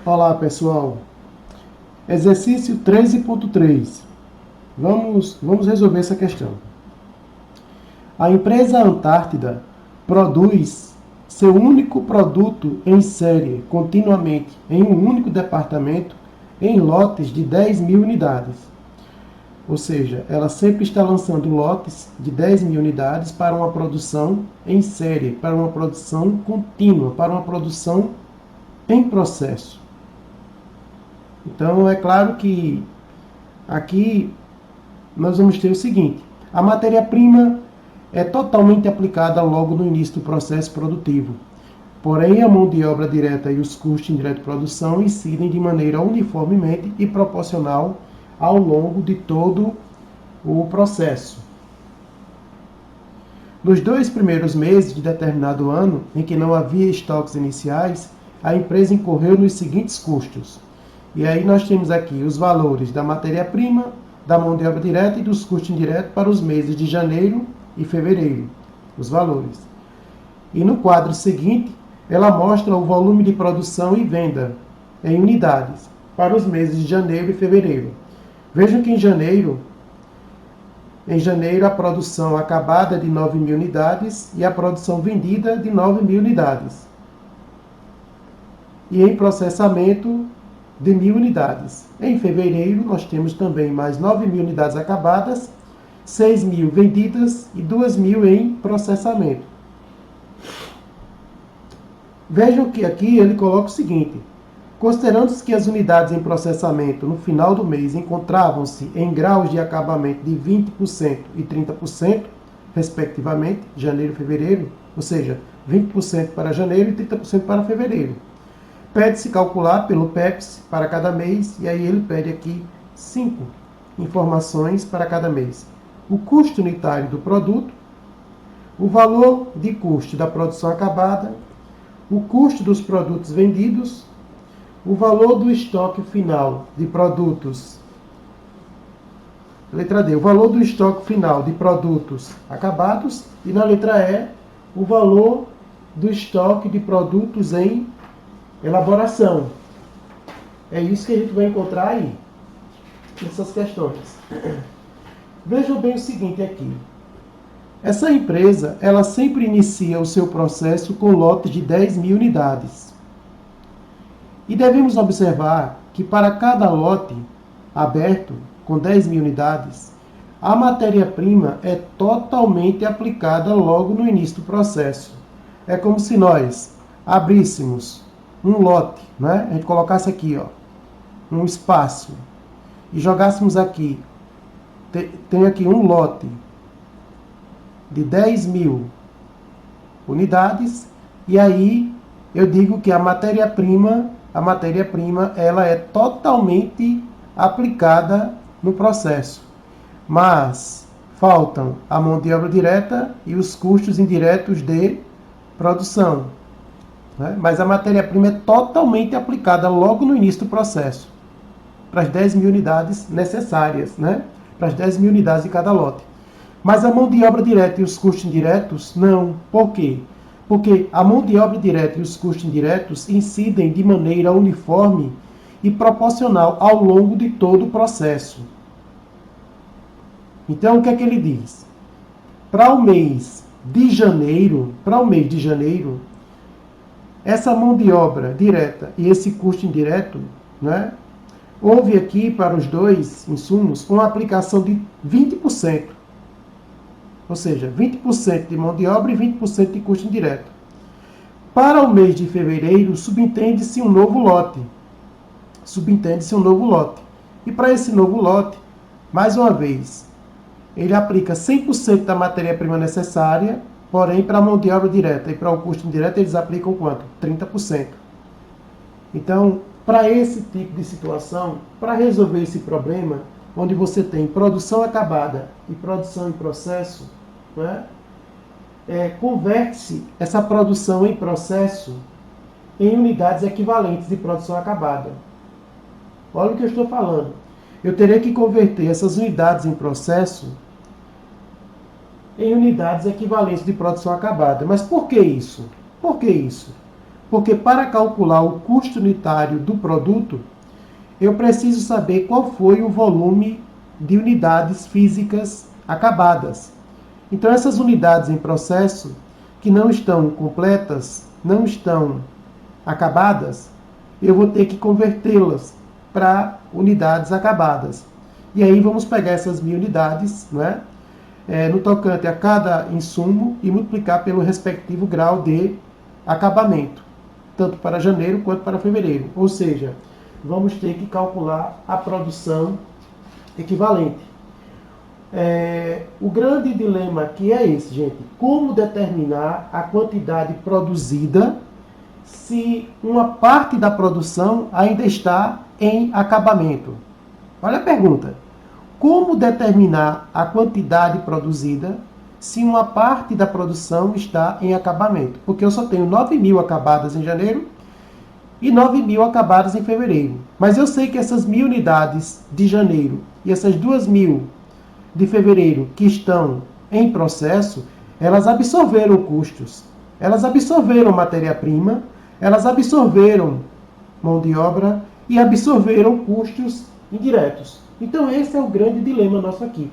Olá, pessoal. Exercício 13.3. Vamos resolver essa questão. A empresa Antártida produz seu único produto em série, continuamente, em um único departamento, em lotes de 10.000 unidades. Ou seja, ela sempre está lançando lotes de 10.000 unidades para uma produção em série, para uma produção contínua, para uma produção em processo. Então, é claro que aqui nós vamos ter o seguinte: a matéria-prima é totalmente aplicada logo no início do processo produtivo. Porém, a mão de obra direta e os custos indiretos de produção incidem de maneira uniformemente e proporcional ao longo de todo o processo. Nos 2 primeiros meses de determinado ano, em que não havia estoques iniciais, a empresa incorreu nos seguintes custos. E aí nós temos aqui os valores da matéria-prima, da mão de obra direta e dos custos indiretos para os meses de janeiro e fevereiro, os valores. E no quadro seguinte, ela mostra o volume de produção e venda em unidades para os meses de janeiro e fevereiro. Vejam que em janeiro a produção acabada é de 9.000 unidades e a produção vendida de 9.000 unidades. E em processamento de 1.000 unidades. Em fevereiro, nós temos também mais 9.000 unidades acabadas, 6.000 vendidas e 2.000 em processamento. Vejam que aqui ele coloca o seguinte: considerando-se que as unidades em processamento no final do mês encontravam-se em graus de acabamento de 20% e 30%, respectivamente, janeiro e fevereiro, ou seja, 20% para janeiro e 30% para fevereiro. Pede-se calcular pelo PEPS para cada mês, e aí ele pede aqui 5 informações para cada mês: o custo unitário do produto, o valor de custo da produção acabada, o custo dos produtos vendidos, o valor do estoque final de produtos. Letra D, o valor do estoque final de produtos acabados, e na letra E, o valor do estoque de produtos em elaboração. É isso que a gente vai encontrar aí, nessas questões. Vejam bem o seguinte aqui. Essa empresa, ela sempre inicia o seu processo com lotes de 10.000 unidades. E devemos observar que para cada lote aberto, com 10.000 unidades, a matéria-prima é totalmente aplicada logo no início do processo. É como se nós abríssemos um lote, né? A gente colocasse aqui, ó, um espaço, e jogássemos aqui, tem aqui um lote de 10.000 unidades, e aí eu digo que a matéria-prima ela é totalmente aplicada no processo. Mas faltam a mão de obra direta e os custos indiretos de produção. Mas a matéria-prima é totalmente aplicada logo no início do processo, para as 10.000 unidades necessárias, para as 10.000 unidades de cada lote. Mas a mão de obra direta e os custos indiretos, não. Por quê? Porque a mão de obra direta e os custos indiretos incidem de maneira uniforme e proporcional ao longo de todo o processo. Então, o que é que ele diz? Para o mês de janeiro, essa mão de obra direta e esse custo indireto, houve aqui para os dois insumos uma aplicação de 20%. Ou seja, 20% de mão de obra e 20% de custo indireto. Para o mês de fevereiro, subentende-se um novo lote. E para esse novo lote, mais uma vez, ele aplica 100% da matéria-prima necessária, porém, para a mão de obra direta e para o custo indireto, eles aplicam quanto? 30%. Então, para esse tipo de situação, para resolver esse problema, onde você tem produção acabada e produção em processo, converte-se essa produção em processo em unidades equivalentes de produção acabada. Olha o que eu estou falando. Eu terei que converter essas unidades em processo em unidades equivalentes de produção acabada. Mas por que isso? Porque para calcular o custo unitário do produto, eu preciso saber qual foi o volume de unidades físicas acabadas. Então, essas unidades em processo que não estão completas, não estão acabadas, eu vou ter que convertê-las para unidades acabadas. E aí vamos pegar essas 1000 unidades, né, no tocante a cada insumo e multiplicar pelo respectivo grau de acabamento, tanto para janeiro quanto para fevereiro. Ou seja, vamos ter que calcular a produção equivalente. O grande dilema aqui é esse, gente. Como determinar a quantidade produzida se uma parte da produção ainda está em acabamento? Olha a pergunta. Como determinar a quantidade produzida se uma parte da produção está em acabamento? Porque eu só tenho 9.000 acabadas em janeiro e 9.000 acabadas em fevereiro. Mas eu sei que essas 1.000 unidades de janeiro e essas 2.000 de fevereiro que estão em processo, elas absorveram custos, elas absorveram matéria-prima, elas absorveram mão de obra e absorveram custos indiretos. Então esse é o grande dilema nosso aqui.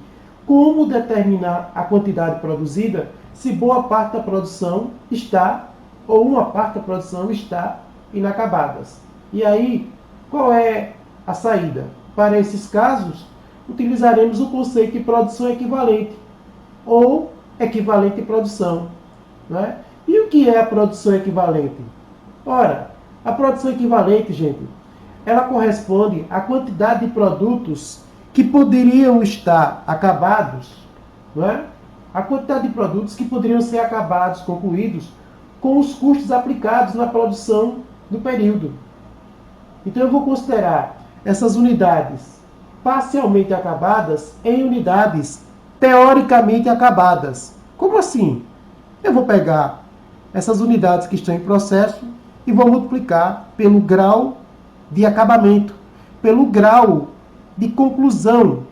Como determinar a quantidade produzida se boa parte da produção está, ou uma parte da produção está inacabadas? E aí, qual é a saída? Para esses casos, utilizaremos o conceito de produção equivalente, ou equivalente produção. Não é? E o que é a produção equivalente? Ora, a produção equivalente, gente, ela corresponde à quantidade de produtos que poderiam estar acabados, não é? A quantidade de produtos que poderiam ser acabados, concluídos, com os custos aplicados na produção do período. Então eu vou considerar essas unidades parcialmente acabadas em unidades teoricamente acabadas. Como assim? Eu vou pegar essas unidades que estão em processo e vou multiplicar pelo grau de acabamento, pelo grau de conclusão,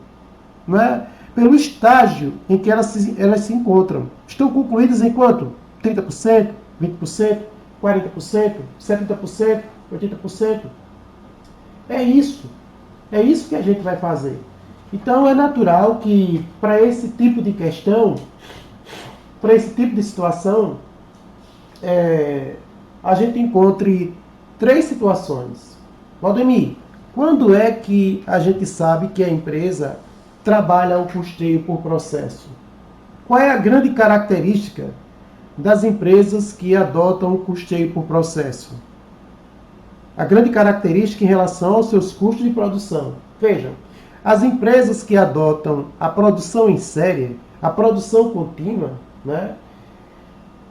não é? Pelo estágio em que elas se encontram. Estão concluídas em quanto? 30%, 20%, 40%, 70%, 80%? É isso. É isso que a gente vai fazer. Então é natural que para esse tipo de questão, para esse tipo de situação, a gente encontre 3 situações. Valdemir, quando é que a gente sabe que a empresa trabalha o custeio por processo? Qual é a grande característica das empresas que adotam o custeio por processo? A grande característica em relação aos seus custos de produção. Vejam, as empresas que adotam a produção em série, a produção contínua, né,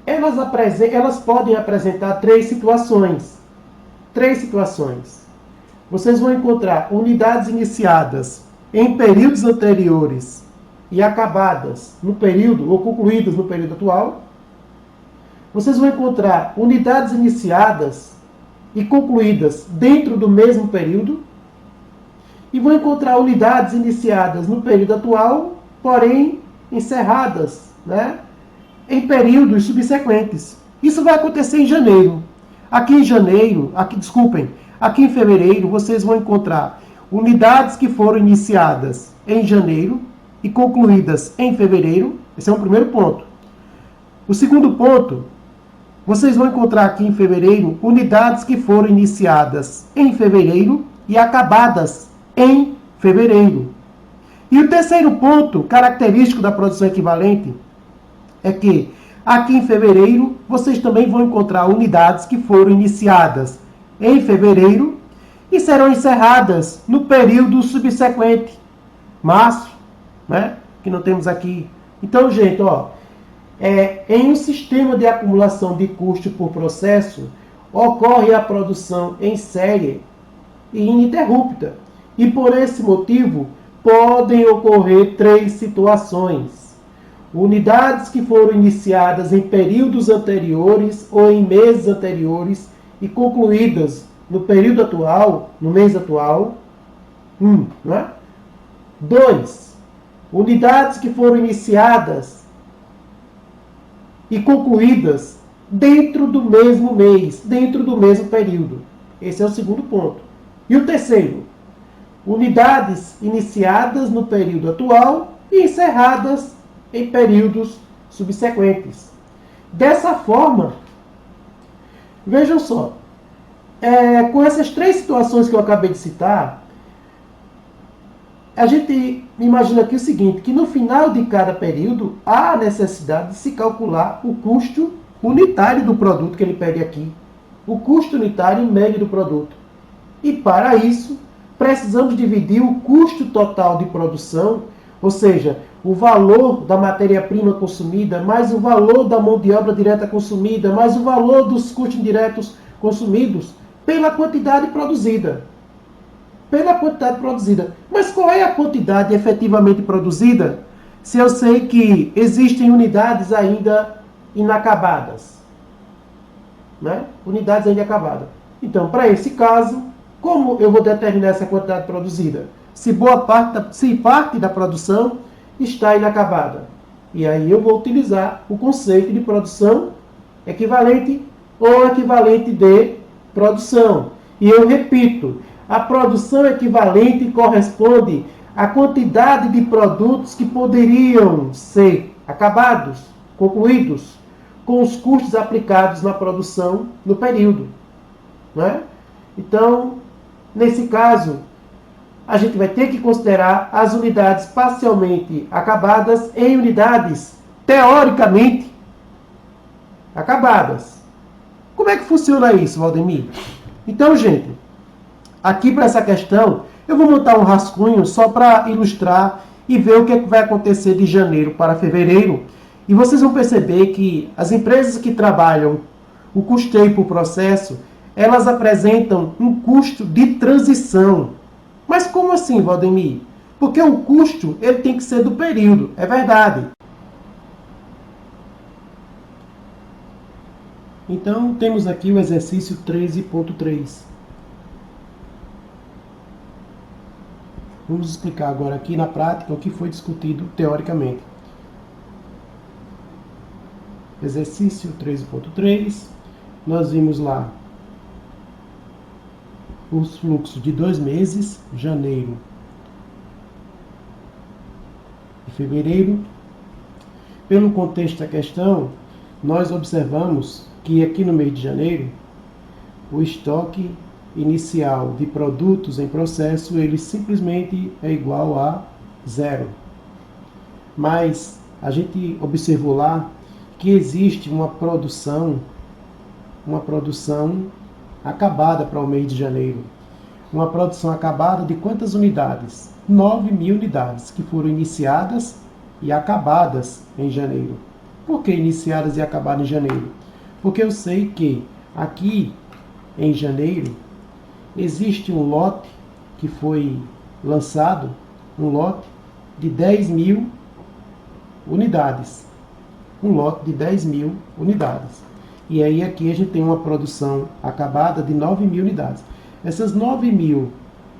elas podem apresentar 3 situações. 3 situações. Vocês vão encontrar unidades iniciadas em períodos anteriores e acabadas no período, ou concluídas no período atual. Vocês vão encontrar unidades iniciadas e concluídas dentro do mesmo período. E vão encontrar unidades iniciadas no período atual, porém encerradas, né, em períodos subsequentes. Isso vai acontecer em janeiro. Aqui em fevereiro vocês vão encontrar unidades que foram iniciadas em janeiro e concluídas em fevereiro. Esse é o primeiro ponto. O segundo ponto, vocês vão encontrar aqui em fevereiro unidades que foram iniciadas em fevereiro e acabadas em fevereiro. E o terceiro ponto característico da produção equivalente é que aqui em fevereiro vocês também vão encontrar unidades que foram iniciadas em fevereiro e serão encerradas no período subsequente, março, né, que não temos aqui. Então, gente, em um sistema de acumulação de custo por processo, ocorre a produção em série e ininterrupta. E por esse motivo, podem ocorrer 3 situações. Unidades que foram iniciadas em períodos anteriores ou em meses anteriores e concluídas no período atual, no mês atual. 1. Né? 2. Unidades que foram iniciadas e concluídas dentro do mesmo mês, dentro do mesmo período. Esse é o segundo ponto. E o terceiro, unidades iniciadas no período atual e encerradas em períodos subsequentes. Dessa forma, vejam só, com essas três situações que eu acabei de citar, a gente imagina aqui o seguinte, que no final de cada período há a necessidade de se calcular o custo unitário do produto que ele pede aqui, o custo unitário médio do produto. E para isso, precisamos dividir o custo total de produção, ou seja, o valor da matéria-prima consumida, mais o valor da mão de obra direta consumida, mais o valor dos custos indiretos consumidos, pela quantidade produzida. Pela quantidade produzida. Mas qual é a quantidade efetivamente produzida? Se eu sei que existem unidades ainda inacabadas. Né? Unidades ainda acabadas. Então, para esse caso, como eu vou determinar essa quantidade produzida? Se parte da produção está inacabada. E aí eu vou utilizar o conceito de produção equivalente ou equivalente de produção. E eu repito, a produção equivalente corresponde à quantidade de produtos que poderiam ser acabados, concluídos, com os custos aplicados na produção no período. Né? Então, nesse caso, a gente vai ter que considerar as unidades parcialmente acabadas em unidades teoricamente acabadas. Como é que funciona isso, Valdemir? Então, gente, aqui para essa questão, eu vou montar um rascunho só para ilustrar e ver o que vai acontecer de janeiro para fevereiro. E vocês vão perceber que as empresas que trabalham o custeio por processo, elas apresentam um custo de transição. Mas como assim, Valdemir? Porque o custo ele tem que ser do período, é verdade. Então, temos aqui o exercício 13.3. Vamos explicar agora aqui na prática o que foi discutido teoricamente. Exercício 13.3, nós vimos lá os fluxos de 2 meses, janeiro e fevereiro. Pelo contexto da questão, nós observamos que aqui no mês de janeiro, o estoque inicial de produtos em processo, ele simplesmente é igual a 0. Mas a gente observou lá que existe uma produção acabada para o mês de janeiro. Uma produção acabada de quantas unidades? 9.000 unidades que foram iniciadas e acabadas em janeiro. Por que iniciadas e acabadas em janeiro? Porque eu sei que aqui em janeiro existe um lote que foi lançado, um lote de 10.000 unidades. Um lote de 10.000 unidades. E aí aqui a gente tem uma produção acabada de 9.000 unidades. Essas 9.000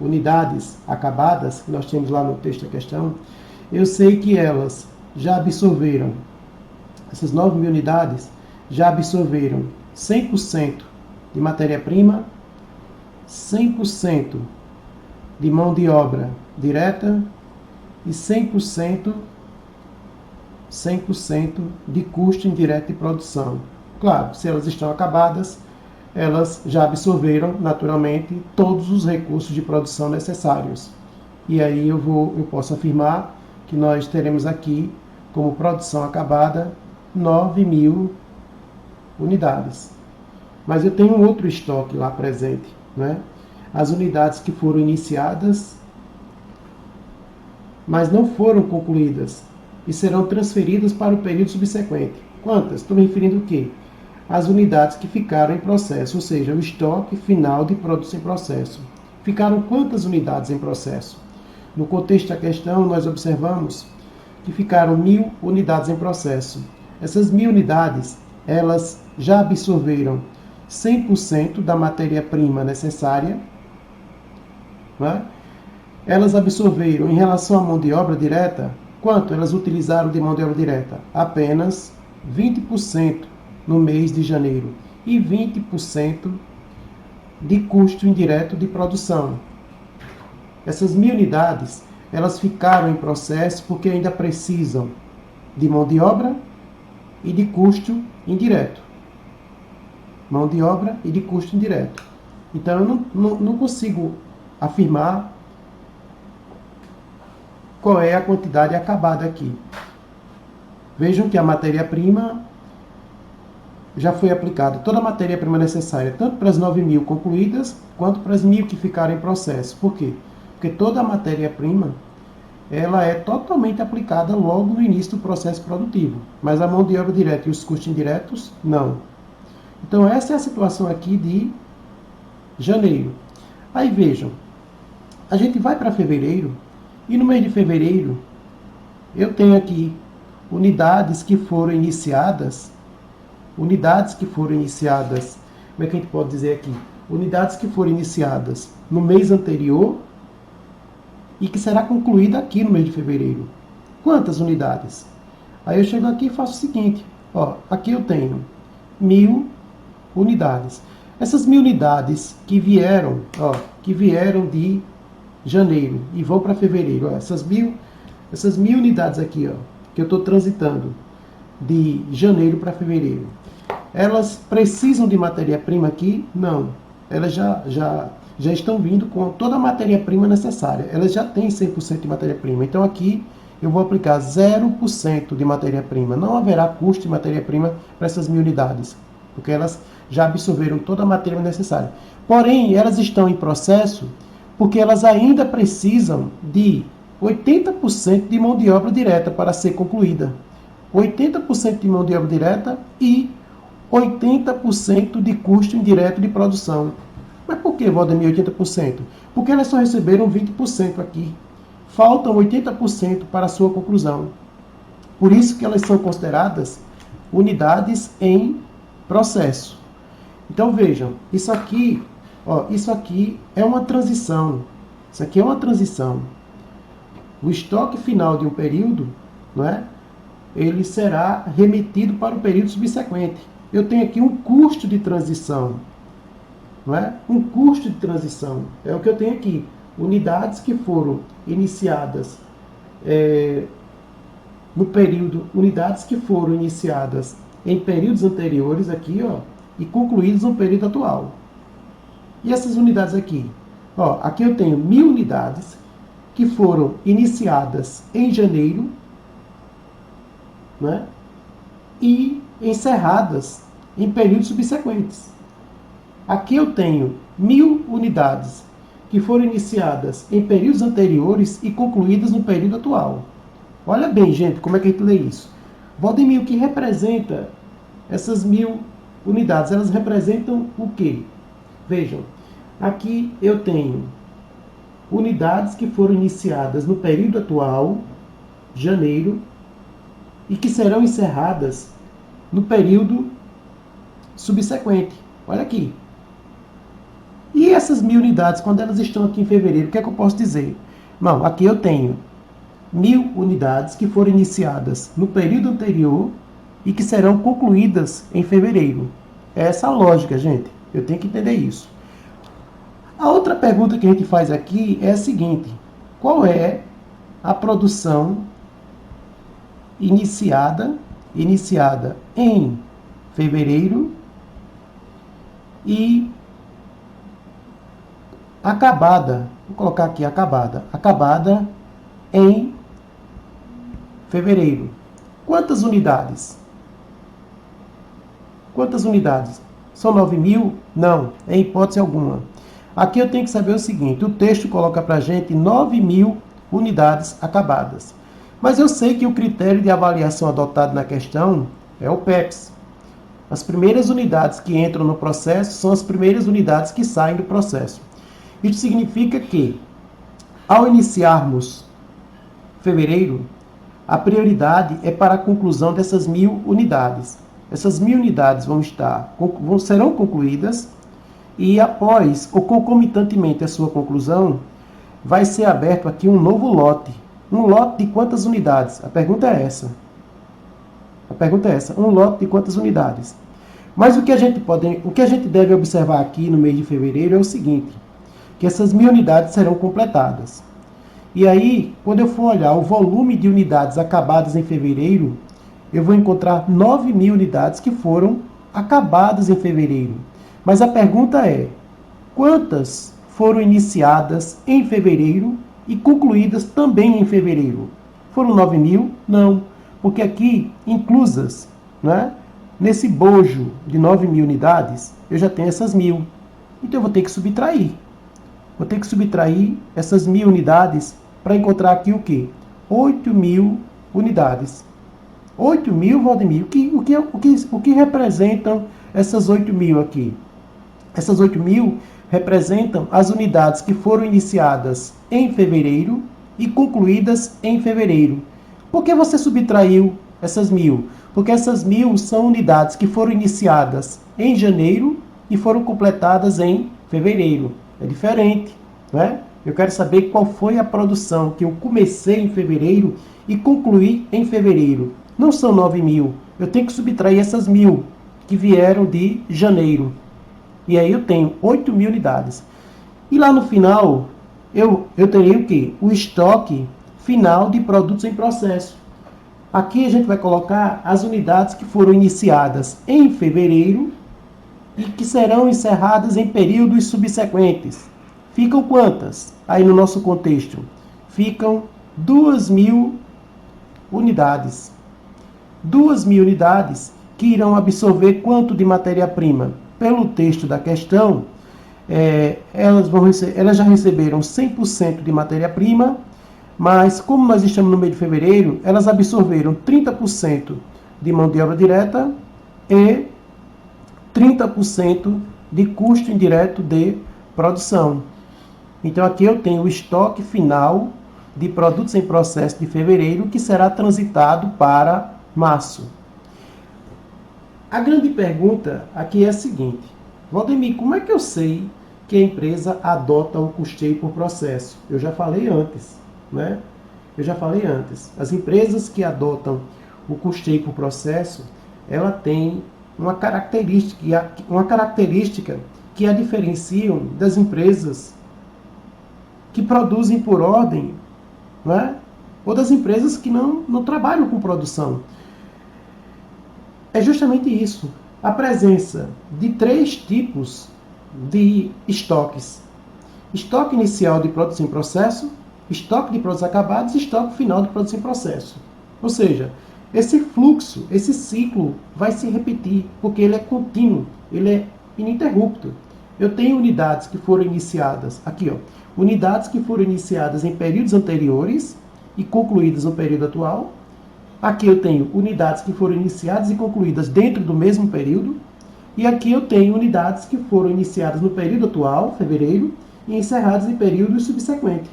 unidades acabadas, que nós temos lá no texto da questão, eu sei que elas já absorveram, essas 9.000 unidades já absorveram 100% de matéria-prima, 100% de mão de obra direta e 100% de custo indireto de produção. Claro, se elas estão acabadas, elas já absorveram naturalmente todos os recursos de produção necessários. E aí eu posso afirmar que nós teremos aqui como produção acabada 9.000 unidades. Mas eu tenho um outro estoque lá presente, né? As unidades que foram iniciadas, mas não foram concluídas e serão transferidas para o período subsequente. Quantas? Estou me referindo o quê? As unidades que ficaram em processo, ou seja, o estoque final de produtos em processo. Ficaram quantas unidades em processo? No contexto da questão, nós observamos que ficaram 1.000 unidades em processo. Essas 1.000 unidades, elas já absorveram 100% da matéria-prima necessária, né? Elas absorveram, em relação à mão de obra direta, quanto elas utilizaram de mão de obra direta? Apenas 20% no mês de janeiro e 20% de custo indireto de produção. Essas 1.000 unidades, elas ficaram em processo porque ainda precisam de mão de obra e de custo indireto. Mão de obra e de custo indireto. Então, eu não consigo afirmar qual é a quantidade acabada aqui. Vejam que a matéria-prima já foi aplicada, toda a matéria-prima necessária, tanto para as 9.000 concluídas, quanto para as 1.000 que ficaram em processo. Por quê? Porque toda a matéria-prima, ela é totalmente aplicada logo no início do processo produtivo. Mas a mão de obra direta e os custos indiretos, não. Então, essa é a situação aqui de janeiro. Aí, vejam, a gente vai para fevereiro, e no mês de fevereiro, eu tenho aqui unidades que foram iniciadas, como é que a gente pode dizer aqui? Unidades que foram iniciadas no mês anterior e que será concluída aqui no mês de fevereiro. Quantas unidades? Aí eu chego aqui e faço o seguinte, ó, aqui eu tenho 1.000 unidades. Essas 1.000 unidades que vieram de janeiro e vão para fevereiro, ó, essas 1.000 unidades aqui, ó, que eu estou transitando de janeiro para fevereiro, elas precisam de matéria-prima aqui? Não. Elas já estão vindo com toda a matéria-prima necessária. Elas já têm 100% de matéria-prima. Então aqui eu vou aplicar 0% de matéria-prima. Não haverá custo de matéria-prima para essas 1.000 unidades, porque elas já absorveram toda a matéria necessária. Porém, elas estão em processo porque elas ainda precisam de 80% de mão de obra direta para ser concluída. 80% de mão de obra direta e 80% de custo indireto de produção. Mas por que, Valdemir, 80%? Porque elas só receberam 20% aqui. Faltam 80% para a sua conclusão. Por isso que elas são consideradas unidades em processo. Então vejam, isso aqui é uma transição. Isso aqui é uma transição. O estoque final de um período, não é? Ele será remetido para o período subsequente. Eu tenho aqui um custo de transição, não é? Um custo de transição é o que eu tenho aqui. Unidades que foram iniciadas unidades que foram iniciadas em períodos anteriores aqui, ó, e concluídas no período atual. E essas unidades aqui, ó, aqui eu tenho 1.000 unidades que foram iniciadas em janeiro, né, e encerradas em períodos subsequentes. Aqui eu tenho 1.000 unidades que foram iniciadas em períodos anteriores e concluídas no período atual. Olha bem, gente, como é que a gente lê isso? Valdemir, o que representa essas 1.000 unidades? Elas representam o quê? Vejam, aqui eu tenho unidades que foram iniciadas no período atual, janeiro, e que serão encerradas no período subsequente. Olha aqui. E essas 1.000 unidades, quando elas estão aqui em fevereiro, o que é que eu posso dizer? Não, aqui eu tenho 1.000 unidades que foram iniciadas no período anterior e que serão concluídas em fevereiro. É essa a lógica, gente. Eu tenho que entender isso. A outra pergunta que a gente faz aqui é a seguinte: qual é a produção iniciada em fevereiro e acabada, vou colocar aqui acabada em fevereiro? Quantas unidades? Quantas unidades? São 9.000? Não, em hipótese alguma. Aqui eu tenho que saber o seguinte: o texto coloca para a gente 9.000 unidades acabadas. Mas eu sei que o critério de avaliação adotado na questão é o PEPS. As primeiras unidades que entram no processo são as primeiras unidades que saem do processo. Isso significa que, ao iniciarmos fevereiro, a prioridade é para a conclusão dessas 1.000 unidades. Essas 1.000 unidades serão concluídas e, após ou concomitantemente à sua conclusão, vai ser aberto aqui um novo lote. Um lote de quantas unidades? A pergunta é essa. Um lote de quantas unidades? Mas o que a gente deve observar aqui no mês de fevereiro é o seguinte, que essas 1.000 unidades serão completadas. E aí, quando eu for olhar o volume de unidades acabadas em fevereiro, eu vou encontrar 9.000 unidades que foram acabadas em fevereiro. Mas a pergunta é, quantas foram iniciadas em fevereiro e concluídas também em fevereiro? Foram 9.000? Não, porque aqui, inclusas, né, nesse bojo de 9.000 unidades, eu já tenho essas 1.000. Então eu vou ter que subtrair. Vou ter que subtrair essas 1.000 unidades para encontrar aqui o quê? 8.000 unidades. 8.000, Valdemir, o que representam essas 8.000 aqui? Essas 8.000 representam as unidades que foram iniciadas em fevereiro e concluídas em fevereiro. Por que você subtraiu essas 1.000? Porque essas 1.000 são unidades que foram iniciadas em janeiro e foram completadas em fevereiro. É diferente, né? Eu quero saber qual foi a produção que eu comecei em fevereiro e concluí em fevereiro. Não são 9.000. Eu tenho que subtrair essas 1.000 que vieram de janeiro. E aí eu tenho 8.000 unidades. E lá no final, eu terei o quê? O estoque final de produtos em processo. Aqui a gente vai colocar as unidades que foram iniciadas em fevereiro e que serão encerradas em períodos subsequentes. Ficam quantas? Aí no nosso contexto, ficam 2.000 unidades. 2.000 unidades que irão absorver quanto de matéria-prima? Pelo texto da questão, elas já receberam 100% de matéria-prima, mas como nós estamos no mês de fevereiro, elas absorveram 30% de mão de obra direta e 30% de custo indireto de produção. Então aqui eu tenho o estoque final de produtos em processo de fevereiro que será transitado para março. A grande pergunta aqui é a seguinte: Valdemir, como é que eu sei que a empresa adota o custeio por processo? Eu já falei antes, né? As empresas que adotam o custeio por processo, ela tem uma característica que a diferenciam das empresas que produzem por ordem, né? Ou das empresas que não trabalham com produção. É justamente isso, a presença de 3 tipos de estoques. Estoque inicial de produtos em processo, estoque de produtos acabados e estoque final de produtos em processo. Ou seja, esse fluxo, esse ciclo vai se repetir, porque ele é contínuo, ele é ininterrupto. Eu tenho unidades que foram iniciadas, aqui ó, unidades que foram iniciadas em períodos anteriores e concluídas no período atual. Aqui eu tenho unidades que foram iniciadas e concluídas dentro do mesmo período. E aqui eu tenho unidades que foram iniciadas no período atual, fevereiro, e encerradas em períodos subsequentes.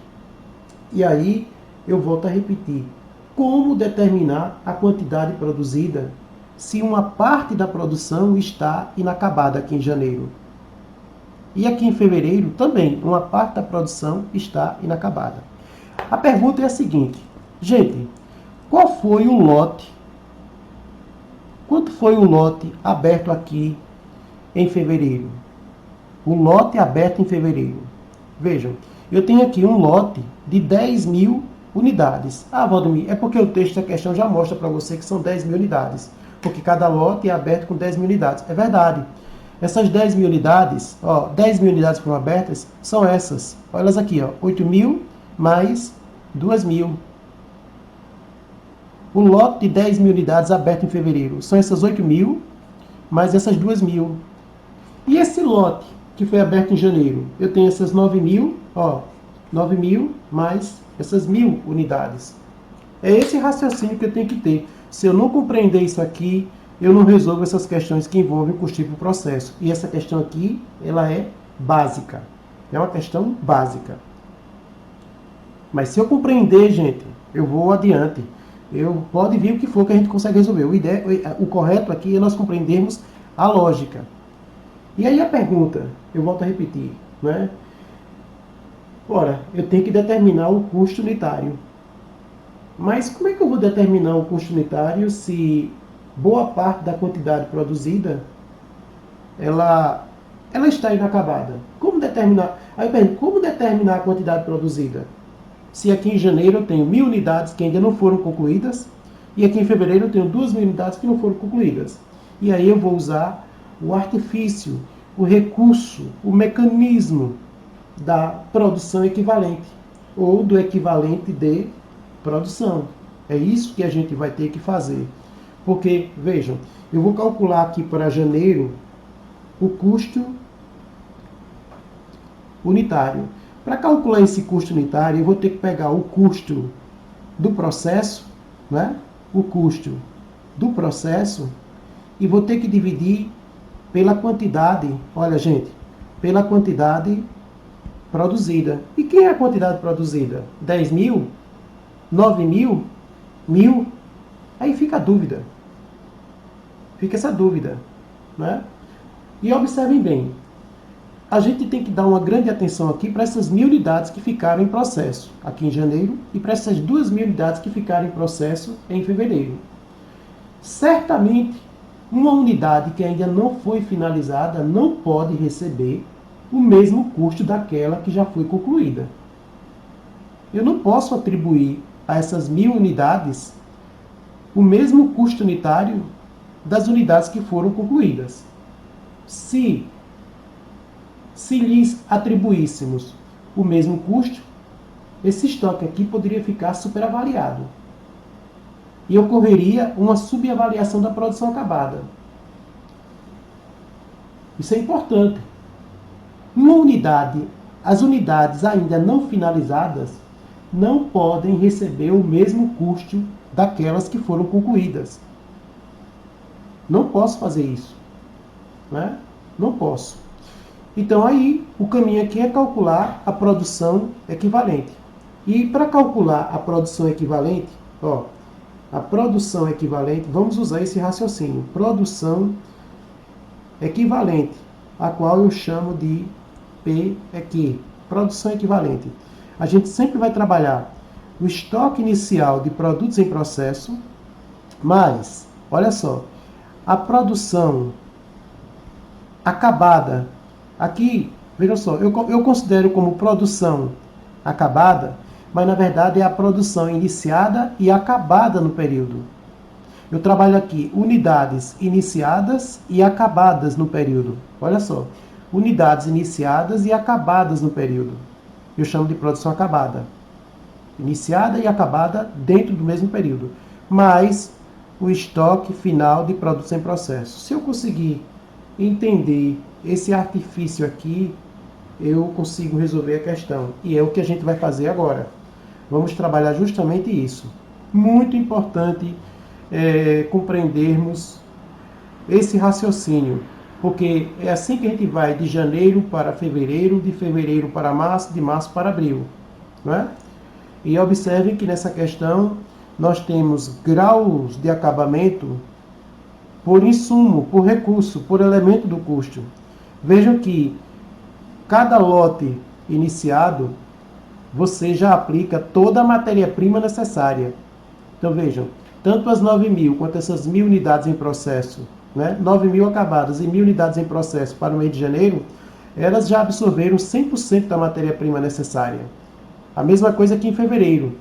E aí eu volto a repetir. Como determinar a quantidade produzida se uma parte da produção está inacabada aqui em janeiro? E aqui em fevereiro também, uma parte da produção está inacabada. A pergunta é a seguinte: gente, qual foi o lote? Quanto foi o lote aberto aqui em fevereiro? O lote aberto em fevereiro. Vejam, eu tenho aqui um lote de 10.000 unidades. Ah, Valdemir, é porque o texto da questão já mostra para você que são 10.000 unidades. Porque cada lote é aberto com 10.000 unidades. É verdade. Essas 10.000 unidades, 10.000 unidades foram abertas, são essas. Olha elas aqui, 8.000 mais 2.000. O lote de 10.000 unidades aberto em fevereiro são essas 8.000 mais essas 2.000. E esse lote que foi aberto em janeiro, eu tenho essas 9.000, 9.000 mais essas 1.000 unidades. É esse raciocínio que eu tenho que ter. Se eu não compreender isso aqui, eu não resolvo essas questões que envolvem o custeio por processo. E essa questão aqui, ela é básica. É uma questão básica. Mas se eu compreender, gente, eu vou adiante. Pode vir o que for que a gente consegue resolver. O correto aqui é nós compreendermos a lógica. E aí a pergunta, eu volto a repetir, né? Ora, eu tenho que determinar o custo unitário. Mas como é que eu vou determinar o custo unitário se boa parte da quantidade produzida ela está inacabada. Como determinar? Aí eu pergunto, como determinar a quantidade produzida? Se aqui em janeiro eu tenho 1.000 unidades que ainda não foram concluídas, e aqui em fevereiro eu tenho 2.000 unidades que não foram concluídas. E aí eu vou usar o artifício, o recurso, o mecanismo da produção equivalente, ou do equivalente de produção. É isso que a gente vai ter que fazer. Porque, vejam, eu vou calcular aqui para janeiro o custo unitário. Para calcular esse custo unitário, eu vou ter que pegar o custo do processo, né? O custo do processo, e vou ter que dividir pela quantidade, olha gente, pela quantidade produzida. E quem é a quantidade produzida? 10.000? 9.000? 1.000? Aí fica a dúvida. Fica essa dúvida, né? E observem bem, a gente tem que dar uma grande atenção aqui para essas 1.000 unidades que ficaram em processo aqui em janeiro e para essas 2.000 unidades que ficaram em processo em fevereiro. Certamente, uma unidade que ainda não foi finalizada não pode receber o mesmo custo daquela que já foi concluída. Eu não posso atribuir a essas 1.000 unidades o mesmo custo unitário das unidades que foram concluídas. Se lhes atribuíssemos o mesmo custo, esse estoque aqui poderia ficar superavaliado. E ocorreria uma subavaliação da produção acabada. Isso é importante. Uma unidade, as unidades ainda não finalizadas não podem receber o mesmo custo daquelas que foram concluídas. Não posso fazer isso, né? Não posso. Então aí o caminho aqui é calcular a produção equivalente. E para calcular a produção equivalente, a produção equivalente, vamos usar esse raciocínio. Produção equivalente, a qual eu chamo de PEQ, produção equivalente. A gente sempre vai trabalhar o estoque inicial de produtos em processo, mas, olha só, a produção acabada. Aqui, vejam só, eu considero como produção acabada, mas na verdade é a produção iniciada e acabada no período. Eu trabalho aqui unidades iniciadas e acabadas no período. Olha só, unidades iniciadas e acabadas no período. Eu chamo de produção acabada. Iniciada e acabada dentro do mesmo período. Mas o estoque final de produtos em processo. Se eu conseguir entender esse artifício aqui, eu consigo resolver a questão. E é o que a gente vai fazer agora. Vamos trabalhar justamente isso. Muito importante compreendermos esse raciocínio, porque é assim que a gente vai de janeiro para fevereiro, de fevereiro para março, de março para abril. Não é? E observem que nessa questão nós temos graus de acabamento por insumo, por recurso, por elemento do custo. Vejam que cada lote iniciado, você já aplica toda a matéria-prima necessária. Então vejam, tanto as 9.000 quanto essas 1.000 unidades em processo, né? 9.000 acabadas e 1.000 unidades em processo para o mês de janeiro, elas já absorveram 100% da matéria-prima necessária. A mesma coisa que em fevereiro.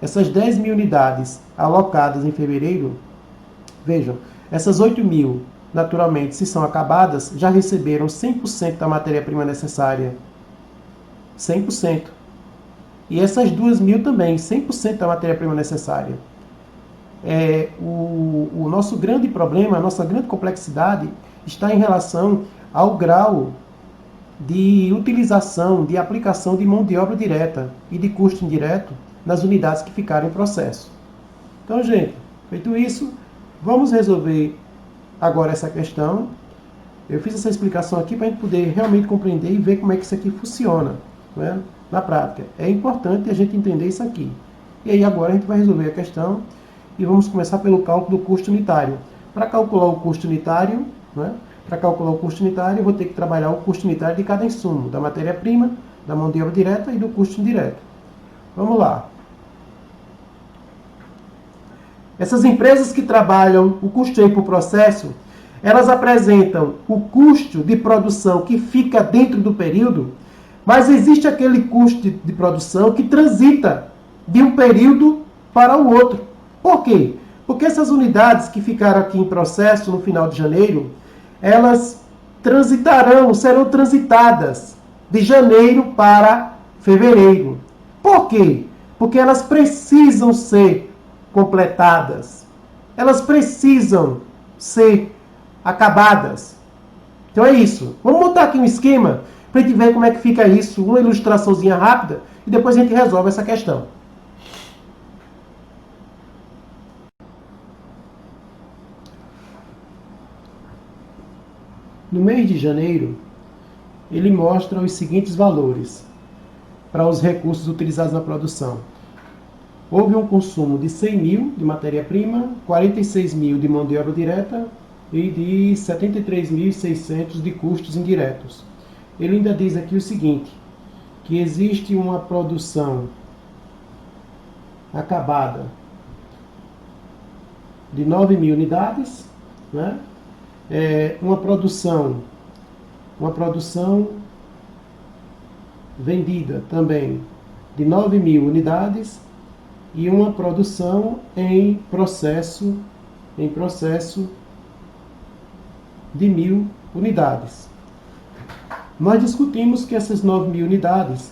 Essas 10.000 unidades alocadas em fevereiro, vejam, essas 8.000, naturalmente, se são acabadas, já receberam 100% da matéria-prima necessária. 100%. E essas 2.000 também, 100% da matéria-prima necessária. O nosso grande problema, a nossa grande complexidade está em relação ao grau de utilização, de aplicação de mão de obra direta e de custo indireto nas unidades que ficarem em processo. Então, gente, feito isso, vamos resolver agora essa questão. Eu fiz essa explicação aqui para a gente poder realmente compreender e ver como é que isso aqui funciona, né, na prática. É importante a gente entender isso aqui. E aí agora a gente vai resolver a questão e vamos começar pelo cálculo do custo unitário. Para calcular o custo unitário, né, eu vou ter que trabalhar o custo unitário de cada insumo, da matéria-prima, da mão de obra direta e do custo indireto. Vamos lá. Essas empresas que trabalham o custeio por processo, elas apresentam o custo de produção que fica dentro do período, mas existe aquele custo de produção que transita de um período para o outro. Por quê? Porque essas unidades que ficaram aqui em processo no final de janeiro, elas serão transitadas de janeiro para fevereiro. Por quê? Porque elas precisam ser completadas. Elas precisam ser acabadas. Então é isso. Vamos montar aqui um esquema para a gente ver como é que fica isso, uma ilustraçãozinha rápida, e depois a gente resolve essa questão. No mês de janeiro, ele mostra os seguintes valores para os recursos utilizados na produção. Houve um consumo de 100 mil de matéria-prima, 46 mil de mão de obra direta e de 73.600 de custos indiretos. Ele ainda diz aqui o seguinte, que existe uma produção acabada de 9 mil unidades, né? Uma produção vendida também de 9 mil unidades e uma produção em processo de 1.000 unidades. Nós discutimos que essas 9 mil unidades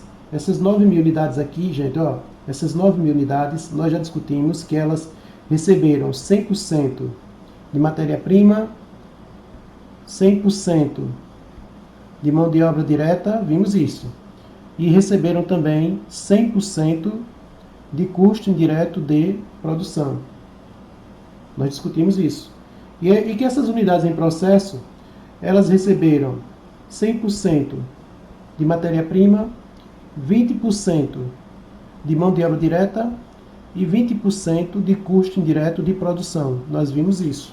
aqui, gente, ó, essas 9 mil unidades, nós já discutimos que elas receberam 100% de matéria-prima, 100% de mão de obra direta, vimos isso. E receberam também 100% de custo indireto de produção. Nós discutimos isso. E que essas unidades em processo, elas receberam 100% de matéria-prima, 20% de mão de obra direta e 20% de custo indireto de produção. Nós vimos isso.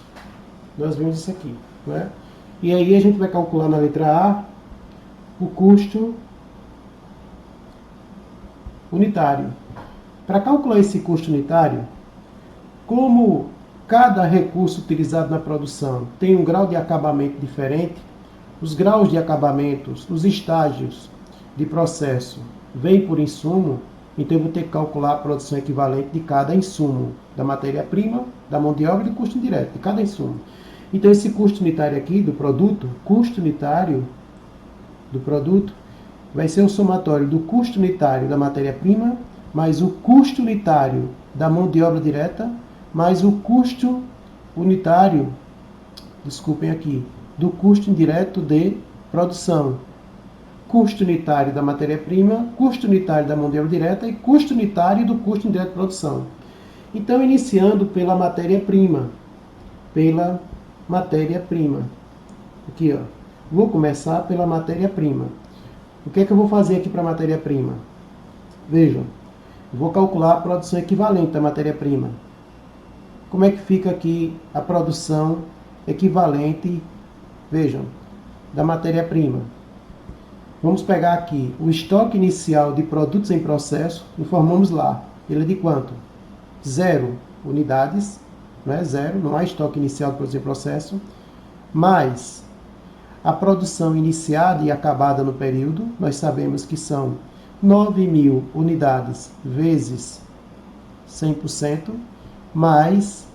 Nós vimos isso aqui, né? E aí a gente vai calcular na letra A o custo unitário. Para calcular esse custo unitário, como cada recurso utilizado na produção tem um grau de acabamento diferente, os graus de acabamentos, os estágios de processo vêm por insumo, então eu vou ter que calcular a produção equivalente de cada insumo, da matéria-prima, da mão de obra e do custo indireto, de cada insumo. Então esse custo unitário aqui do produto, custo unitário do produto, vai ser o somatório do custo unitário da matéria-prima, mais o custo unitário da mão de obra direta, mais o custo unitário, desculpem aqui, do custo indireto de produção. Custo unitário da matéria-prima, custo unitário da mão de obra direta e custo unitário do custo indireto de produção. Então, iniciando pela matéria-prima. Aqui, ó. Vou começar pela matéria-prima. O que é que eu vou fazer aqui para a matéria-prima? Vejam, eu vou calcular a produção equivalente da matéria-prima. Como é que fica aqui a produção equivalente, vejam, da matéria-prima? Vamos pegar aqui o estoque inicial de produtos em processo, informamos lá. Ele é de quanto? 0 unidades, não é? 0, não há estoque inicial de produtos em processo, mais a produção iniciada e acabada no período, nós sabemos que são 9 mil unidades vezes 100%, mais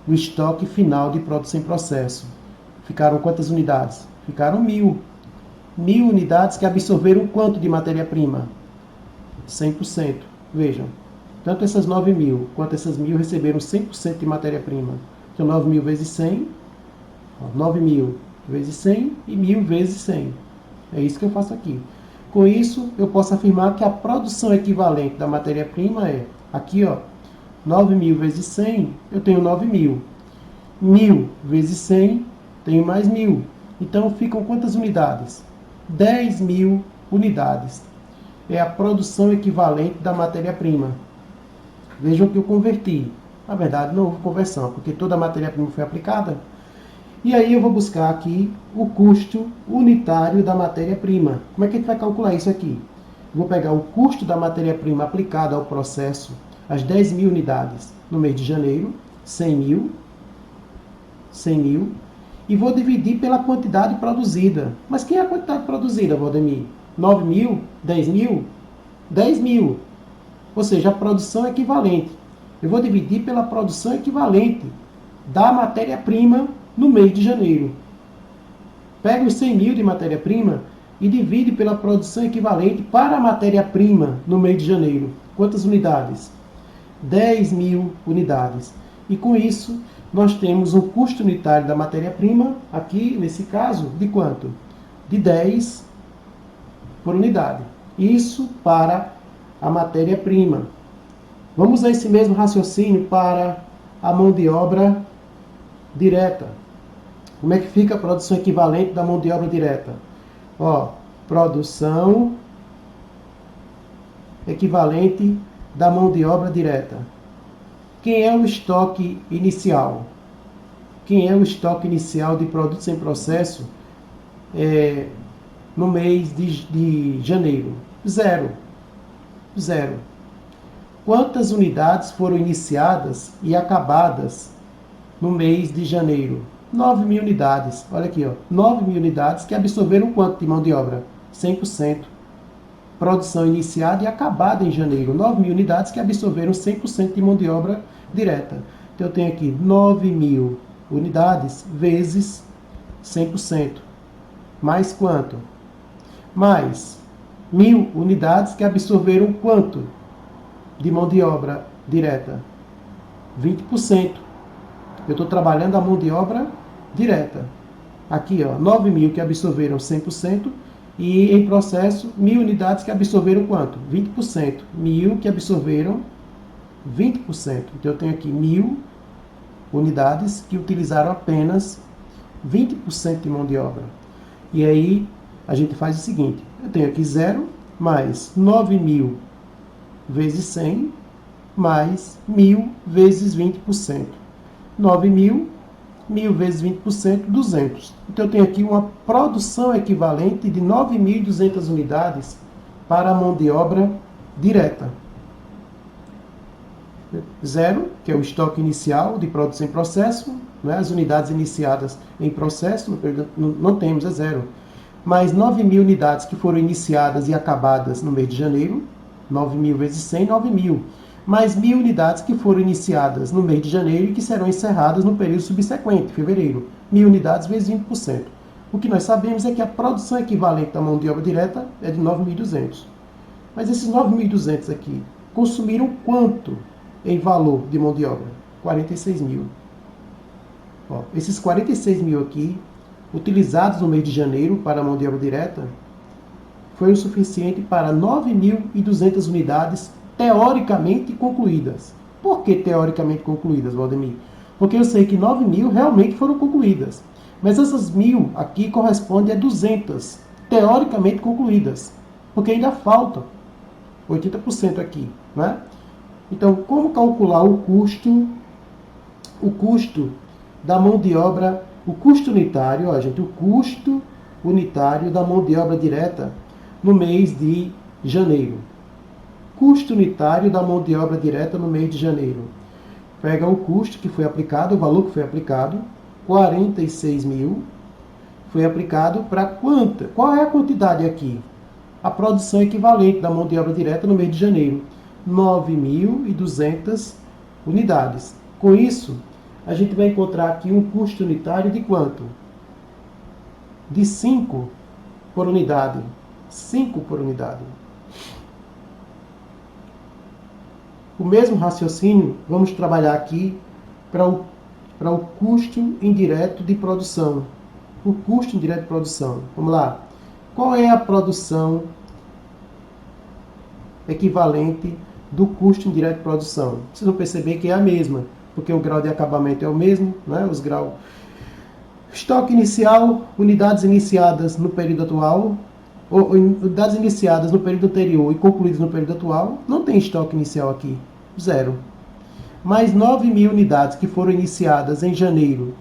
o estoque final de produtos em processo. Ficaram quantas unidades? Ficaram 1.000. 1.000 unidades que absorveram quanto de matéria-prima? 100%. Vejam, tanto essas 9 mil quanto essas 1.000 receberam 100% de matéria-prima. Então 9 mil vezes 100, 9 mil vezes 100 e 1.000 vezes 100. É isso que eu faço aqui. Com isso, eu posso afirmar que a produção equivalente da matéria-prima é, aqui, ó, 9 mil vezes 100, eu tenho 9 mil. 1.000 vezes 100, tenho mais 1.000. Então, ficam quantas unidades? 10.000 unidades. É a produção equivalente da matéria-prima. Vejam que eu converti. Na verdade, não houve conversão, porque toda a matéria-prima foi aplicada. E aí eu vou buscar aqui o custo unitário da matéria-prima. Como é que a gente vai calcular isso aqui? Vou pegar o custo da matéria-prima aplicada ao processo, as 10.000 unidades no mês de janeiro, 100 mil, e vou dividir pela quantidade produzida. Mas quem é a quantidade produzida, Valdemir? 9 mil? 10 mil? 10 mil. Ou seja, a produção equivalente. Eu vou dividir pela produção equivalente da matéria-prima no mês de janeiro. Pega os 100 mil de matéria-prima e divide pela produção equivalente para a matéria-prima no mês de janeiro. Quantas unidades? 10 mil unidades. E com isso, nós temos um custo unitário da matéria-prima, aqui nesse caso, de quanto? De 10 por unidade. Isso para a matéria-prima. Vamos usar esse mesmo raciocínio para a mão de obra direta. Como é que fica a produção equivalente da mão de obra direta? Ó, produção equivalente da mão de obra direta. Quem é o estoque inicial? Quem é o estoque inicial de produtos em processo no mês de janeiro? Zero. Zero. Quantas unidades foram iniciadas e acabadas no mês de janeiro? 9 mil unidades. Olha aqui, ó. 9 mil unidades que absorveram quanto de mão de obra? 100%. Produção iniciada e acabada em janeiro. 9 mil unidades que absorveram 100% de mão de obra direta. Então eu tenho aqui 9 mil unidades vezes 100%. Mais quanto? Mais 1.000 unidades que absorveram quanto de mão de obra direta? 20%. Eu estou trabalhando a mão de obra direta. Aqui, ó, 9 mil que absorveram 100% e em processo 1.000 unidades que absorveram quanto? 20%. 1.000 que absorveram 20%. Então eu tenho aqui 1.000 unidades que utilizaram apenas 20% de mão de obra. E aí a gente faz o seguinte, eu tenho aqui 0 mais 9 mil vezes 100 mais 1.000 vezes 20%. 9 mil, 1.000 vezes 20%, 200. Então eu tenho aqui uma produção equivalente de 9.200 unidades para a mão de obra direta. 0, que é o estoque inicial de produtos em processo, né? As unidades iniciadas em processo, não temos, é 0. Mais 9 mil unidades que foram iniciadas e acabadas no mês de janeiro, 9 mil vezes 100, 9 mil. Mais 1.000 unidades que foram iniciadas no mês de janeiro e que serão encerradas no período subsequente, fevereiro. 1.000 unidades vezes 20%. O que nós sabemos é que a produção equivalente da mão de obra direta é de 9.200. Mas esses 9.200 aqui consumiram quanto em valor de mão de obra? 46 mil. Ó, esses 46 mil aqui, utilizados no mês de janeiro para a mão de obra direta, foi o suficiente para 9.200 unidades teoricamente concluídas. Por que teoricamente concluídas, Valdemir? Porque eu sei que 9 mil realmente foram concluídas. Mas essas 1.000 aqui correspondem a 200 teoricamente concluídas. Porque ainda faltam 80% aqui, né? Então, como calcular o custo da mão de obra, o custo unitário, ó, gente, o custo unitário da mão de obra direta no mês de janeiro. Custo unitário da mão de obra direta no mês de janeiro. Pega o custo que foi aplicado, o valor que foi aplicado, 46 mil, foi aplicado para quanta? Qual é a quantidade aqui? A produção equivalente da mão de obra direta no mês de janeiro. 9.200 unidades. Com isso, a gente vai encontrar aqui um custo unitário de quanto? De 5 por unidade. 5 por unidade. O mesmo raciocínio vamos trabalhar aqui para o custo indireto de produção. O custo indireto de produção. Vamos lá. Qual é a produção equivalente do custo indireto de produção? Vocês vão perceber que é a mesma, porque o grau de acabamento é o mesmo, né? Os graus. Estoque inicial, unidades iniciadas no período atual, ou unidades iniciadas no período anterior e concluídas no período atual, não tem estoque inicial aqui, 0. Mais 9.000 unidades que foram iniciadas em janeiro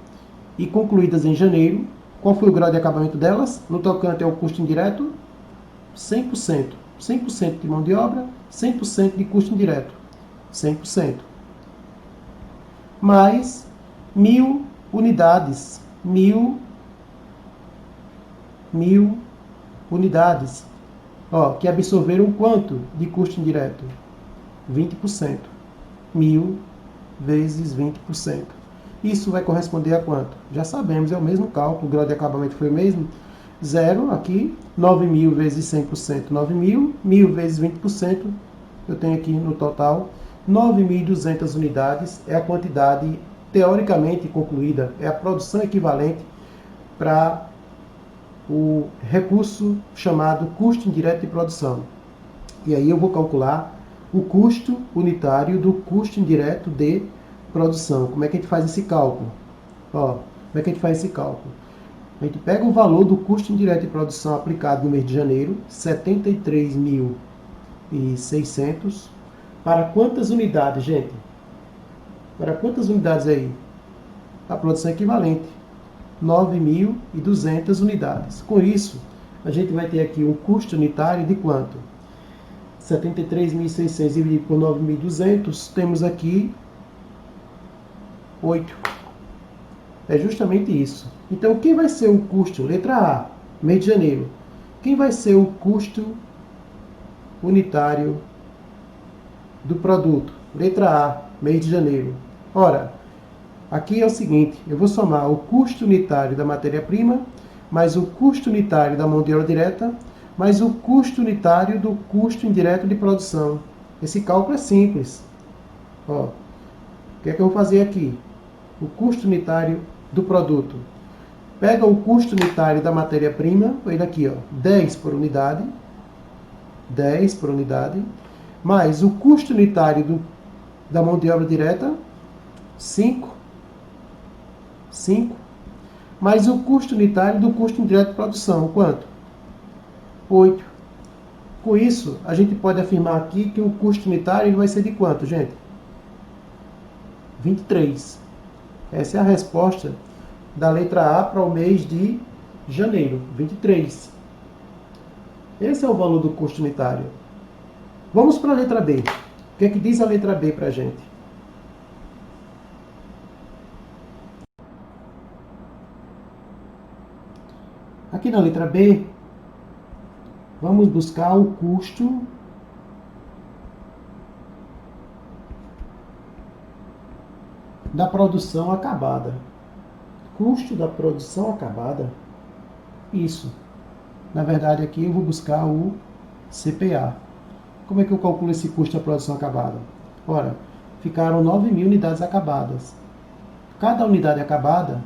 e concluídas em janeiro, qual foi o grau de acabamento delas? No tocante ao custo indireto, 100%. 100% de mão de obra, 100% de custo indireto. 100%. Mais 1.000 unidades mil unidades. Ó, que absorveram quanto de custo indireto? 20%. 1.000 vezes 20%. Isso vai corresponder a quanto? Já sabemos, é o mesmo cálculo, o grau de acabamento foi o mesmo. 0 aqui, 9.000 vezes 100%, 9.000, 1.000 vezes 20%, eu tenho aqui no total 9.200 unidades, é a quantidade teoricamente concluída, é a produção equivalente para o recurso chamado custo indireto de produção. E aí eu vou calcular o custo unitário do custo indireto de produção. Como é que a gente faz esse cálculo? Ó, como é que a gente faz esse cálculo? A gente pega o valor do custo indireto de produção aplicado no mês de janeiro, 73.600. Para quantas unidades, gente? Para quantas unidades aí? A produção equivalente, 9.200 unidades. Com isso, a gente vai ter aqui um custo unitário de quanto? 73.600 dividido por 9.200, temos aqui 8. É justamente isso. Então, quem vai ser o custo? Letra A, mês de janeiro. Quem vai ser o custo unitário do produto? Letra A, mês de janeiro. Ora, aqui é o seguinte, eu vou somar o custo unitário da matéria-prima, mais o custo unitário da mão de obra direta, mais o custo unitário do custo indireto de produção. Esse cálculo é simples. Ó, o que é que eu vou fazer aqui? O custo unitário do produto. Pega o custo unitário da matéria-prima, ele aqui, ó, 10 por unidade, 10 por unidade, mais o custo unitário da mão de obra direta, 5, mais o custo unitário do custo indireto de produção, quanto? 8. Com isso, a gente pode afirmar aqui que o custo unitário vai ser de quanto, gente? 23. Essa é a resposta da letra A para o mês de janeiro, 23. Esse é o valor do custo unitário. Vamos para a letra B. O que é que diz a letra B para a gente? Aqui na letra B, vamos buscar o custo da produção acabada. Custo da produção acabada. Isso. Na verdade, aqui eu vou buscar o CPA. Como é que eu calculo esse custo da produção acabada? Ora, ficaram 9.000 unidades acabadas. Cada unidade acabada,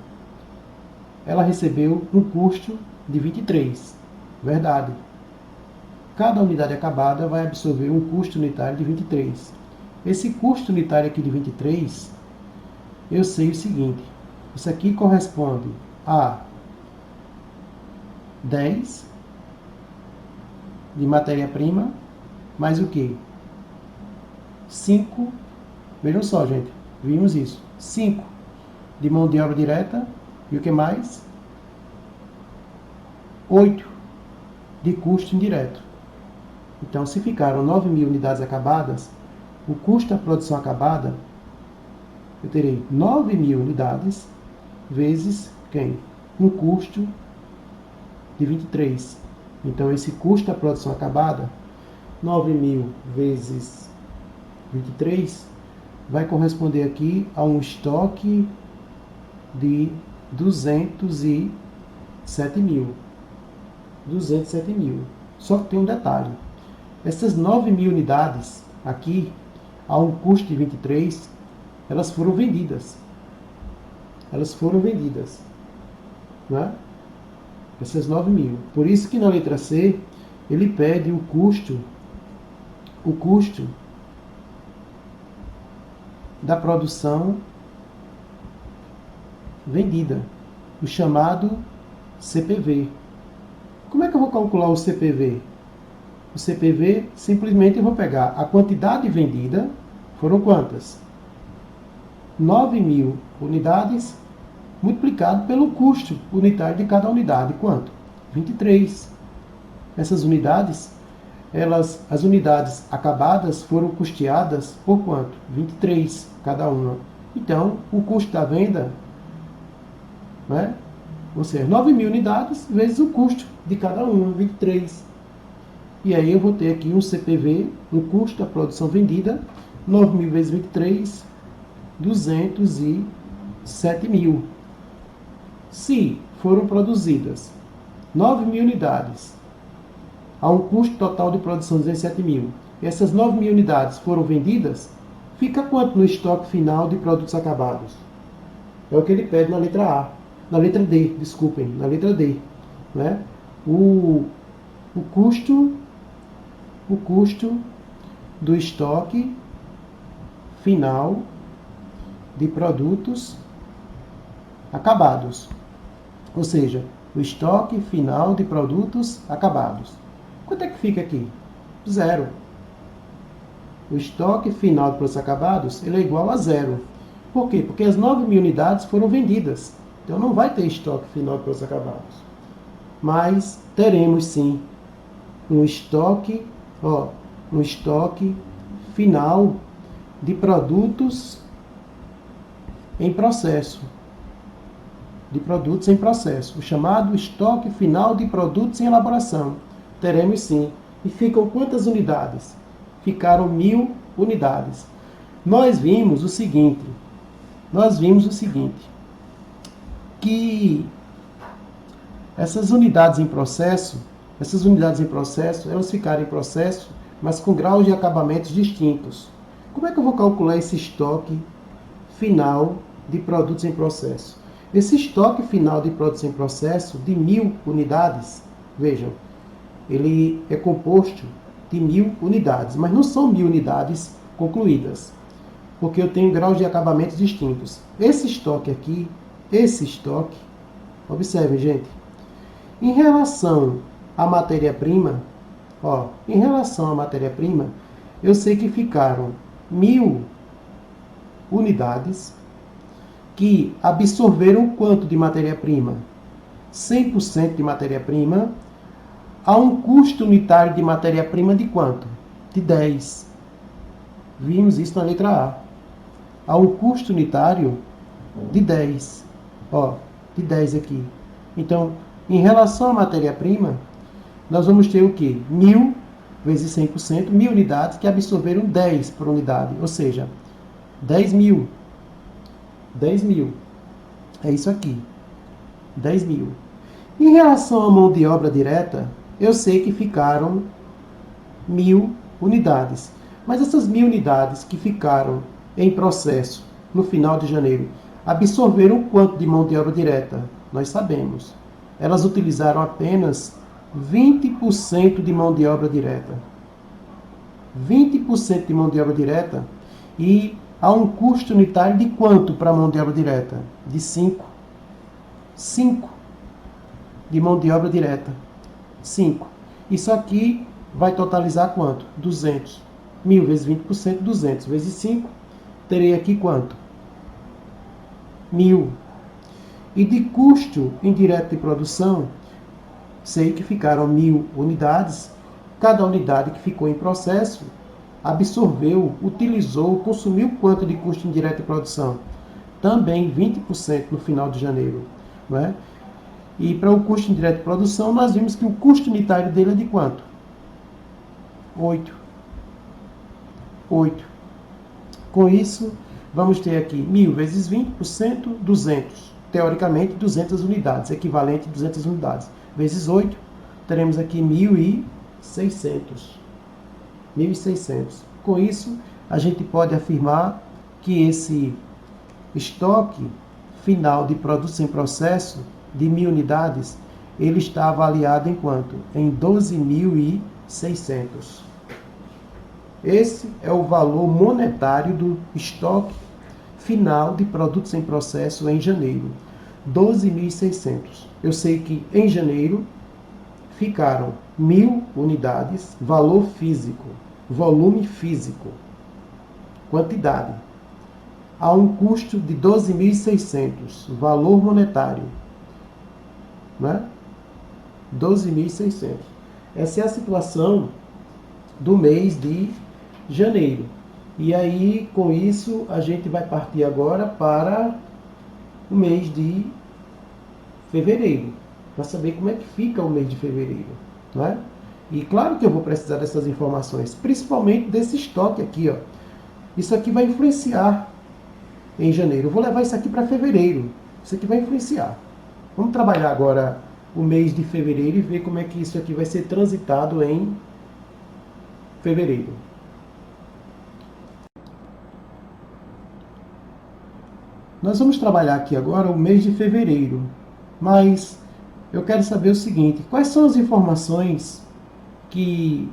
ela recebeu um custo de 23. Verdade. Cada unidade acabada vai absorver um custo unitário de 23. Esse custo unitário aqui de 23, eu sei o seguinte. Isso aqui corresponde a 10 de matéria-prima, mais o quê? 5, vejam só, gente, vimos isso. 5 de mão de obra direta, e o que mais? 8 de custo indireto. Então, se ficaram 9.000 unidades acabadas, o custo da produção acabada, eu terei 9.000 unidades vezes quem? Um custo de 23. Então, esse custo da produção acabada, 9.000 vezes 23, vai corresponder aqui a um estoque de 207.000. 207.000. Só que tem um detalhe. Essas 9.000 unidades aqui, a um custo de 23, elas foram vendidas. Elas foram vendidas. Né? Essas 9.000. Por isso que na letra C, ele pede o custo da produção vendida, o chamado CPV. Como é que eu vou calcular o CPV? O CPV, simplesmente eu vou pegar a quantidade vendida, foram quantas? 9.000 unidades, multiplicado pelo custo unitário de cada unidade. Quanto? 23. Essas unidades, as unidades acabadas foram custeadas por quanto? 23 cada uma. Então, o custo da venda, né, Ou seja, 9.000 unidades vezes o custo de cada uma, 23. E aí eu vou ter aqui um CPV, um custo da produção vendida, 9.000 vezes 23, 207.000. Se foram produzidas 9.000 unidades, a um custo total de produção de 17.000, essas 9.000 unidades foram vendidas, fica quanto no estoque final de produtos acabados? É o que ele pede na letra A. Na letra D, desculpem, na letra D. Né? O custo do estoque final de produtos acabados. Ou seja, o estoque final de produtos acabados. Quanto é que fica aqui? 0. O estoque final de produtos acabados ele é igual a 0. Por quê? Porque as 9.000 unidades foram vendidas. Então não vai ter estoque final de produtos acabados. Mas teremos sim um estoque final de produtos em processo. O chamado estoque final de produtos em elaboração. Teremos sim. E ficam quantas unidades? Ficaram 1.000 unidades. Nós vimos o seguinte, que essas unidades em processo, elas ficaram em processo, mas com graus de acabamentos distintos. Como é que eu vou calcular esse estoque final de produtos em processo? Esse estoque final de produtos em processo de 1.000 unidades, vejam, ele é composto de 1.000 unidades, mas não são 1.000 unidades concluídas, porque eu tenho graus de acabamentos distintos. Esse estoque aqui, observem, gente, em relação à matéria-prima, eu sei que ficaram 1.000 unidades que absorveram quanto de matéria-prima? 100% de matéria-prima, a um custo unitário de matéria-prima de quanto? De 10. Vimos isso na letra A. A um custo unitário de 10. De 10 aqui. Então, em relação à matéria-prima, nós vamos ter o quê? 1.000 vezes 100%, 1.000 unidades que absorveram 10 por unidade. Ou seja, 10.000. 10.000. É isso aqui. 10.000. Em relação à mão de obra direta, eu sei que ficaram 1.000 unidades. Mas essas 1.000 unidades que ficaram em processo no final de janeiro, absorveram quanto de mão de obra direta? Nós sabemos. Elas utilizaram apenas 20% de mão de obra direta. 20% de mão de obra direta e há um custo unitário de quanto para a mão de obra direta? De 5. 5 de mão de obra direta. 5. Isso aqui vai totalizar quanto? 200. 1.000 vezes 20%, 200 vezes 5. Terei aqui quanto? 1.000. E de custo indireto de produção, sei que ficaram 1.000 unidades. Cada unidade que ficou em processo absorveu, utilizou, consumiu quanto de custo indireto de produção? Também 20% no final de janeiro. Não é? E para o custo indireto de produção, nós vimos que o custo unitário dele é de quanto? 8. Com isso, vamos ter aqui 1.000 vezes 20%, 200. Teoricamente, 200 unidades, equivalente a 200 unidades. Vezes 8, teremos aqui 1.600. 1.600. Com isso, a gente pode afirmar que esse estoque final de produtos em processo de 1.000 unidades, ele está avaliado em quanto? Em 12.600. Esse é o valor monetário do estoque final de produtos em processo em janeiro. 12.600. Eu sei que em janeiro ficaram 1.000 unidades, valor físico, volume físico, quantidade, a um custo de 12.600, valor monetário, né? 12.600. Essa é a situação do mês de janeiro. E aí, com isso, a gente vai partir agora para o mês de fevereiro, para saber como é que fica o mês de fevereiro, não é? E claro que eu vou precisar dessas informações, principalmente desse estoque aqui, ó. Isso aqui vai influenciar em janeiro. Eu vou levar isso aqui para fevereiro. Isso aqui vai influenciar. Vamos trabalhar agora o mês de fevereiro e ver como é que isso aqui vai ser transitado em fevereiro. Nós vamos trabalhar aqui agora o mês de fevereiro, mas eu quero saber o seguinte: quais são as informações que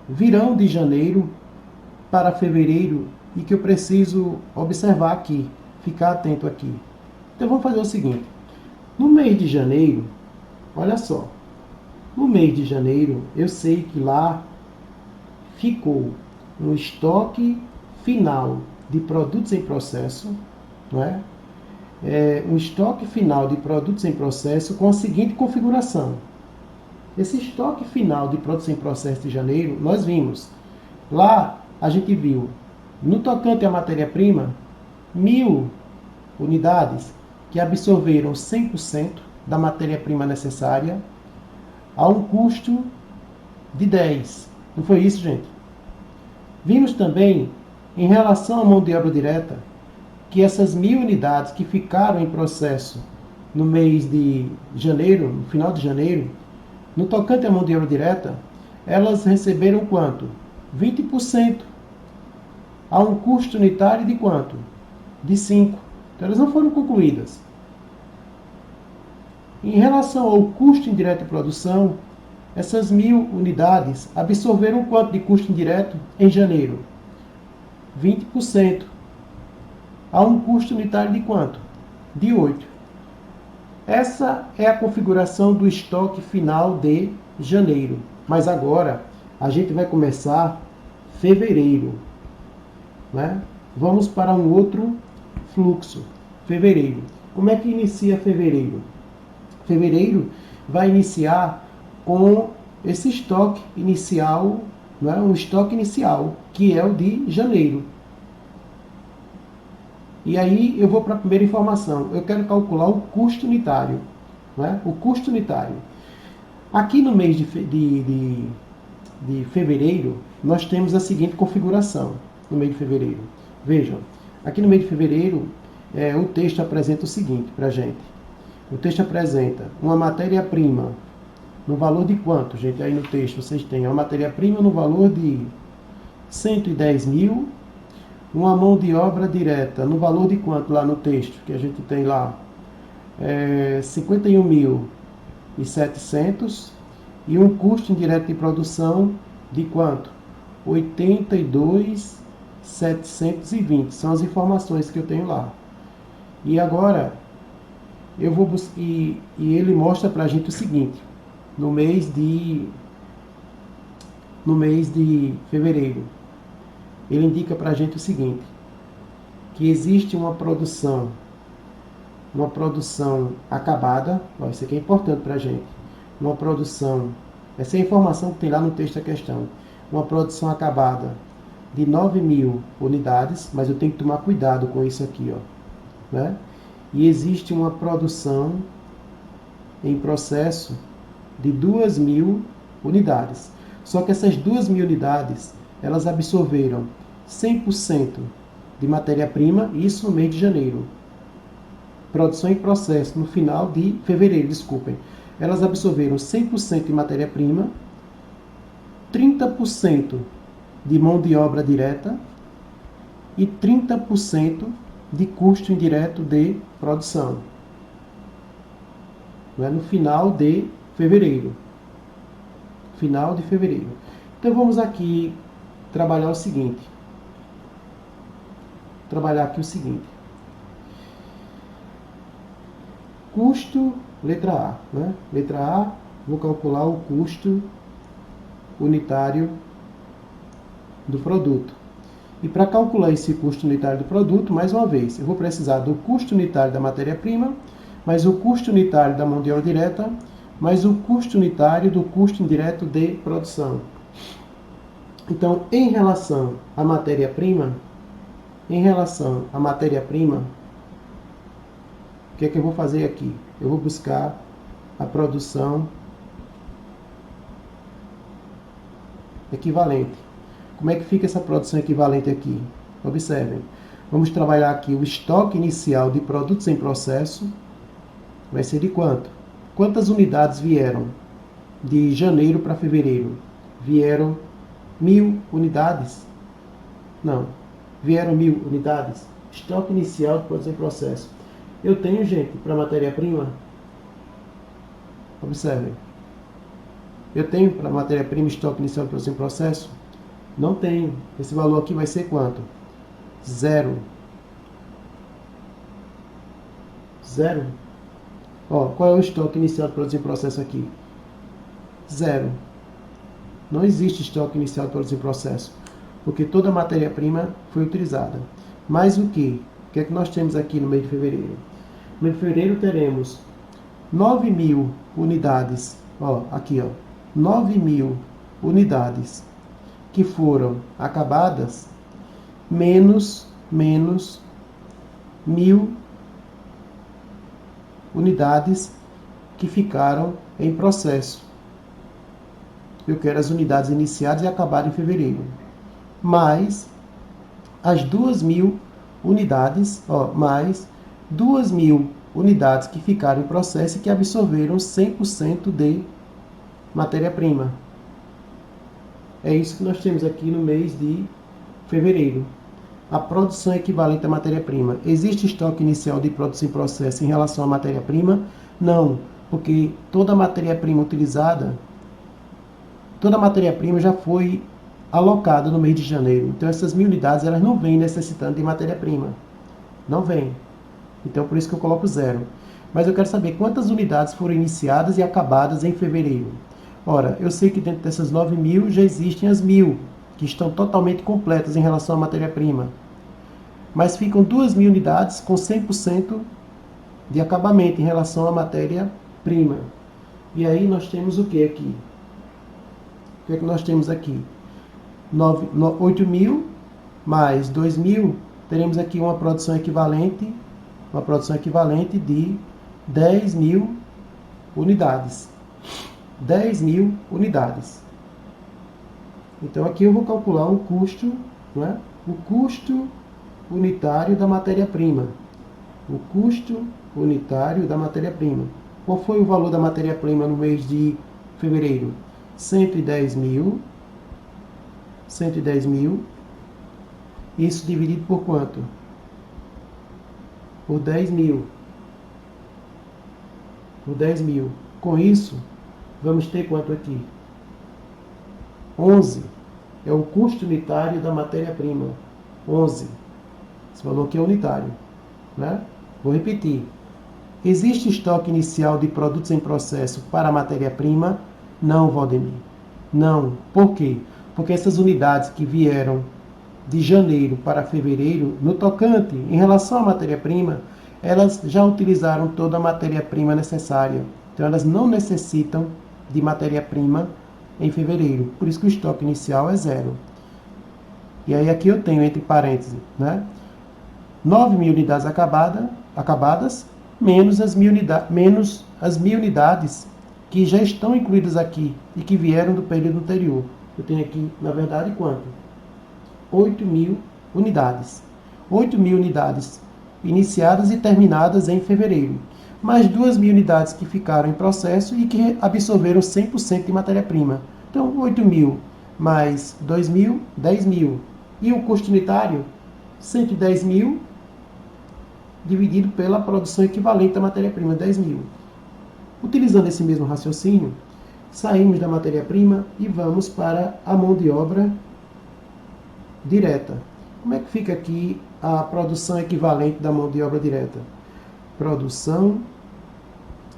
virão de janeiro para fevereiro e que eu preciso observar aqui, ficar atento aqui? Então vamos fazer o seguinte: no mês de janeiro, olha só, no mês de janeiro eu sei que lá ficou um estoque final de produtos em processo, não é? Um estoque final de produtos em processo com a seguinte configuração. Esse estoque final de produtos em processo de janeiro, nós vimos. Lá a gente viu, no tocante à matéria-prima, 1.000 unidades que absorveram 100% da matéria-prima necessária a um custo de 10. Não foi isso, gente? Vimos também, em relação à mão de obra direta, que essas 1.000 unidades que ficaram em processo no mês de janeiro, no final de janeiro, no tocante à mão de obra direta, elas receberam quanto? 20%. A um custo unitário de quanto? De 5. Então elas não foram concluídas. Em relação ao custo indireto de produção, essas 1.000 unidades absorveram quanto de custo indireto em janeiro? 20%. A um custo unitário de quanto? De 8. Essa é a configuração do estoque final de janeiro. Mas agora a gente vai começar fevereiro, né? Vamos para um outro fluxo. Fevereiro. Como é que inicia fevereiro? Fevereiro vai iniciar com esse estoque inicial, né? Um estoque inicial, que é o de janeiro. E aí eu vou para a primeira informação. Eu quero calcular o custo unitário. Né? O custo unitário. Aqui no mês de fevereiro, nós temos a seguinte configuração. No mês de fevereiro. Vejam, aqui no mês de fevereiro, o texto apresenta o seguinte para a gente. O texto apresenta uma matéria-prima no valor de quanto, gente? Aí no texto vocês têm uma matéria-prima no valor de 110 mil. Uma mão de obra direta, no valor de quanto lá no texto que a gente tem lá? 51.700 e um custo indireto de produção de quanto? 82.720. São as informações que eu tenho lá. E agora eu vou buscar e ele mostra para a gente o seguinte: no mês de fevereiro, ele indica para a gente o seguinte, que existe uma produção acabada, isso aqui é importante para a gente, uma produção, essa é a informação que tem lá no texto da questão, uma produção acabada de 9.000 unidades, mas eu tenho que tomar cuidado com isso aqui, ó, né? E existe uma produção em processo de 2.000 unidades, só que essas 2.000 unidades, elas absorveram 100% de matéria-prima, isso no mês de janeiro. Produção em processo no final de fevereiro, desculpem. Elas absorveram 100% de matéria-prima, 30% de mão de obra direta e 30% de custo indireto de produção. No final de fevereiro. Final de fevereiro. Então vamos aqui trabalhar o seguinte. Custo, letra A. Né? Letra A, vou calcular o custo unitário do produto. E para calcular esse custo unitário do produto, mais uma vez, eu vou precisar do custo unitário da matéria-prima, mais o custo unitário da mão de obra direta, mais o custo unitário do custo indireto de produção. Então, em relação à matéria-prima, o que é que eu vou fazer aqui? eu vou buscar a produção equivalente. Como é que fica essa produção equivalente aqui? Observem. Vamos trabalhar aqui o estoque inicial de produtos em processo. Vai ser de quanto? Quantas unidades vieram de janeiro para fevereiro? Vieram 1.000 unidades? Não. Vieram 1.000 unidades? Estoque inicial de produtos em processo. Eu tenho, gente, para matéria-prima. Observem. Eu tenho para matéria-prima estoque inicial de produtos em processo? Não tenho. Esse valor aqui vai ser quanto? Zero. Zero. Ó, qual é o estoque inicial de produtos em processo aqui? Zero. Não existe estoque inicial de produtos em processo, porque toda a matéria-prima foi utilizada. Mas o que? O que é que nós temos aqui no mês de fevereiro? No mês de fevereiro teremos 9.000 unidades. Ó, aqui, ó. 9.000 unidades que foram acabadas, menos 1.000 unidades que ficaram em processo. Eu quero as unidades iniciadas e acabadas em fevereiro. Mais as 2.000 unidades, mais 2.000 unidades que ficaram em processo e que absorveram 100% de matéria-prima. É isso que nós temos aqui no mês de fevereiro. A produção equivalente à matéria-prima. Existe estoque inicial de produtos em processo em relação à matéria-prima? Não, porque toda a matéria-prima utilizada, toda a matéria-prima já foi alocada no mês de janeiro. Então essas 1.000 unidades elas não vêm necessitando de matéria-prima. Não vêm. Então por isso que eu coloco zero. Mas eu quero saber quantas unidades foram iniciadas e acabadas em fevereiro. Ora, eu sei que dentro dessas 9.000 já existem as 1.000, que estão totalmente completas em relação à matéria-prima. Mas ficam 2.000 unidades com 100% de acabamento em relação à matéria-prima. E aí nós temos o que aqui? O que é que nós temos aqui? 8.000 mais 2.000, teremos aqui uma produção equivalente de 10.000 unidades. 10.000 unidades. Então aqui eu vou calcular o custo, não é? O custo unitário da matéria-prima. O custo unitário da matéria-prima. Qual foi o valor da matéria-prima no mês de fevereiro? 110.000. 110.000. Isso dividido por quanto? Por 10.000. Por 10.000. Com isso, vamos ter quanto aqui? 11. É o custo unitário da matéria-prima. 11. Esse valor aqui é unitário, né? Vou repetir. Existe estoque inicial de produtos em processo para a matéria-prima? Não, Valdemir. Não. Por quê? Porque essas unidades que vieram de janeiro para fevereiro, no tocante, em relação à matéria-prima, elas já utilizaram toda a matéria-prima necessária. Então, elas não necessitam de matéria-prima em fevereiro. Por isso que o estoque inicial é zero. E aí aqui eu tenho, entre parênteses, né? 9.000 unidades acabadas, menos as 1.000 unidades que já estão incluídas aqui e que vieram do período anterior. Eu tenho aqui, na verdade, quanto? 8.000 unidades. 8.000 unidades iniciadas e terminadas em fevereiro. Mais 2.000 unidades que ficaram em processo e que absorveram 100% de matéria-prima. Então, 8.000 mais 2.000, 10.000. E o custo unitário? 110.000 dividido pela produção equivalente da matéria-prima, 10.000. Utilizando esse mesmo raciocínio, saímos da matéria-prima e vamos para a mão de obra direta. Como é que fica aqui a produção equivalente da mão de obra direta? Produção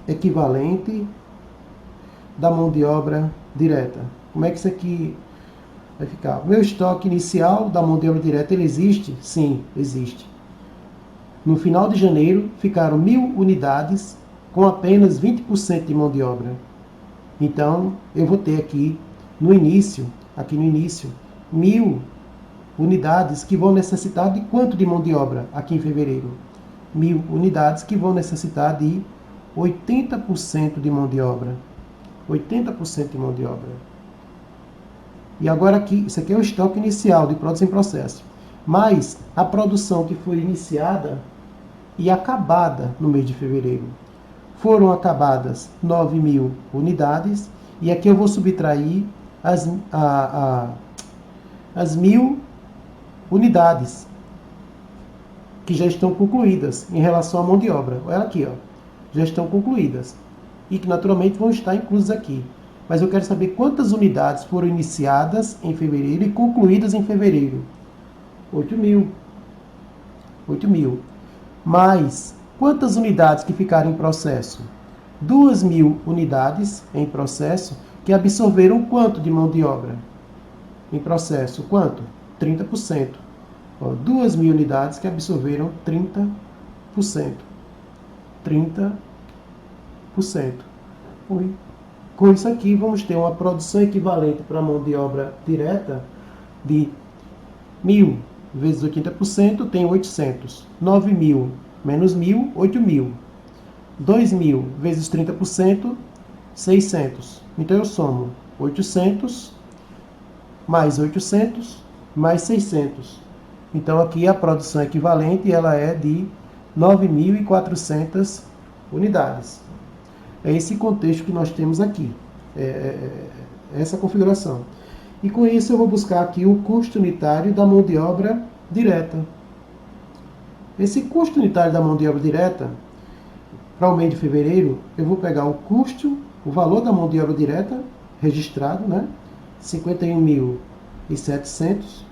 equivalente da mão de obra direta. Como é que isso aqui vai ficar? O meu estoque inicial da mão de obra direta, ele existe? Sim, existe. No final de janeiro, ficaram 1.000 unidades com apenas 20% de mão de obra. Então, eu vou ter aqui no início, 1.000 unidades que vão necessitar de quanto de mão de obra aqui em fevereiro? 1.000 unidades que vão necessitar de 80% de mão de obra. 80% de mão de obra. E agora aqui, isso aqui é o estoque inicial de produtos em processo. Mas a produção que foi iniciada e acabada no mês de fevereiro. Foram acabadas 9.000 unidades. E aqui eu vou subtrair as 1.000 unidades que já estão concluídas em relação à mão de obra. Olha aqui, ó, já estão concluídas e que naturalmente vão estar inclusas aqui. Mas eu quero saber quantas unidades foram iniciadas em fevereiro e concluídas em fevereiro. 8.000. 8.000. Mais quantas unidades que ficaram em processo? 2.000 unidades em processo que absorveram quanto de mão de obra? Em processo, quanto? 30%. 2.000 unidades que absorveram 30%. 30%. Com isso aqui, vamos ter uma produção equivalente para a mão de obra direta de 1.000 vezes 80%, tem 800. 9.000 menos 1.000, 8.000. 2.000 vezes 30%, 600. Então eu somo 800 mais 800 mais 600. Então aqui a produção equivalente ela é de 9.400 unidades. É esse contexto que nós temos aqui, essa configuração. E com isso eu vou buscar aqui o custo unitário da mão de obra direta. Esse custo unitário da mão de obra direta, para o mês de fevereiro, eu vou pegar o custo, o valor da mão de obra direta registrado, né? 51.700,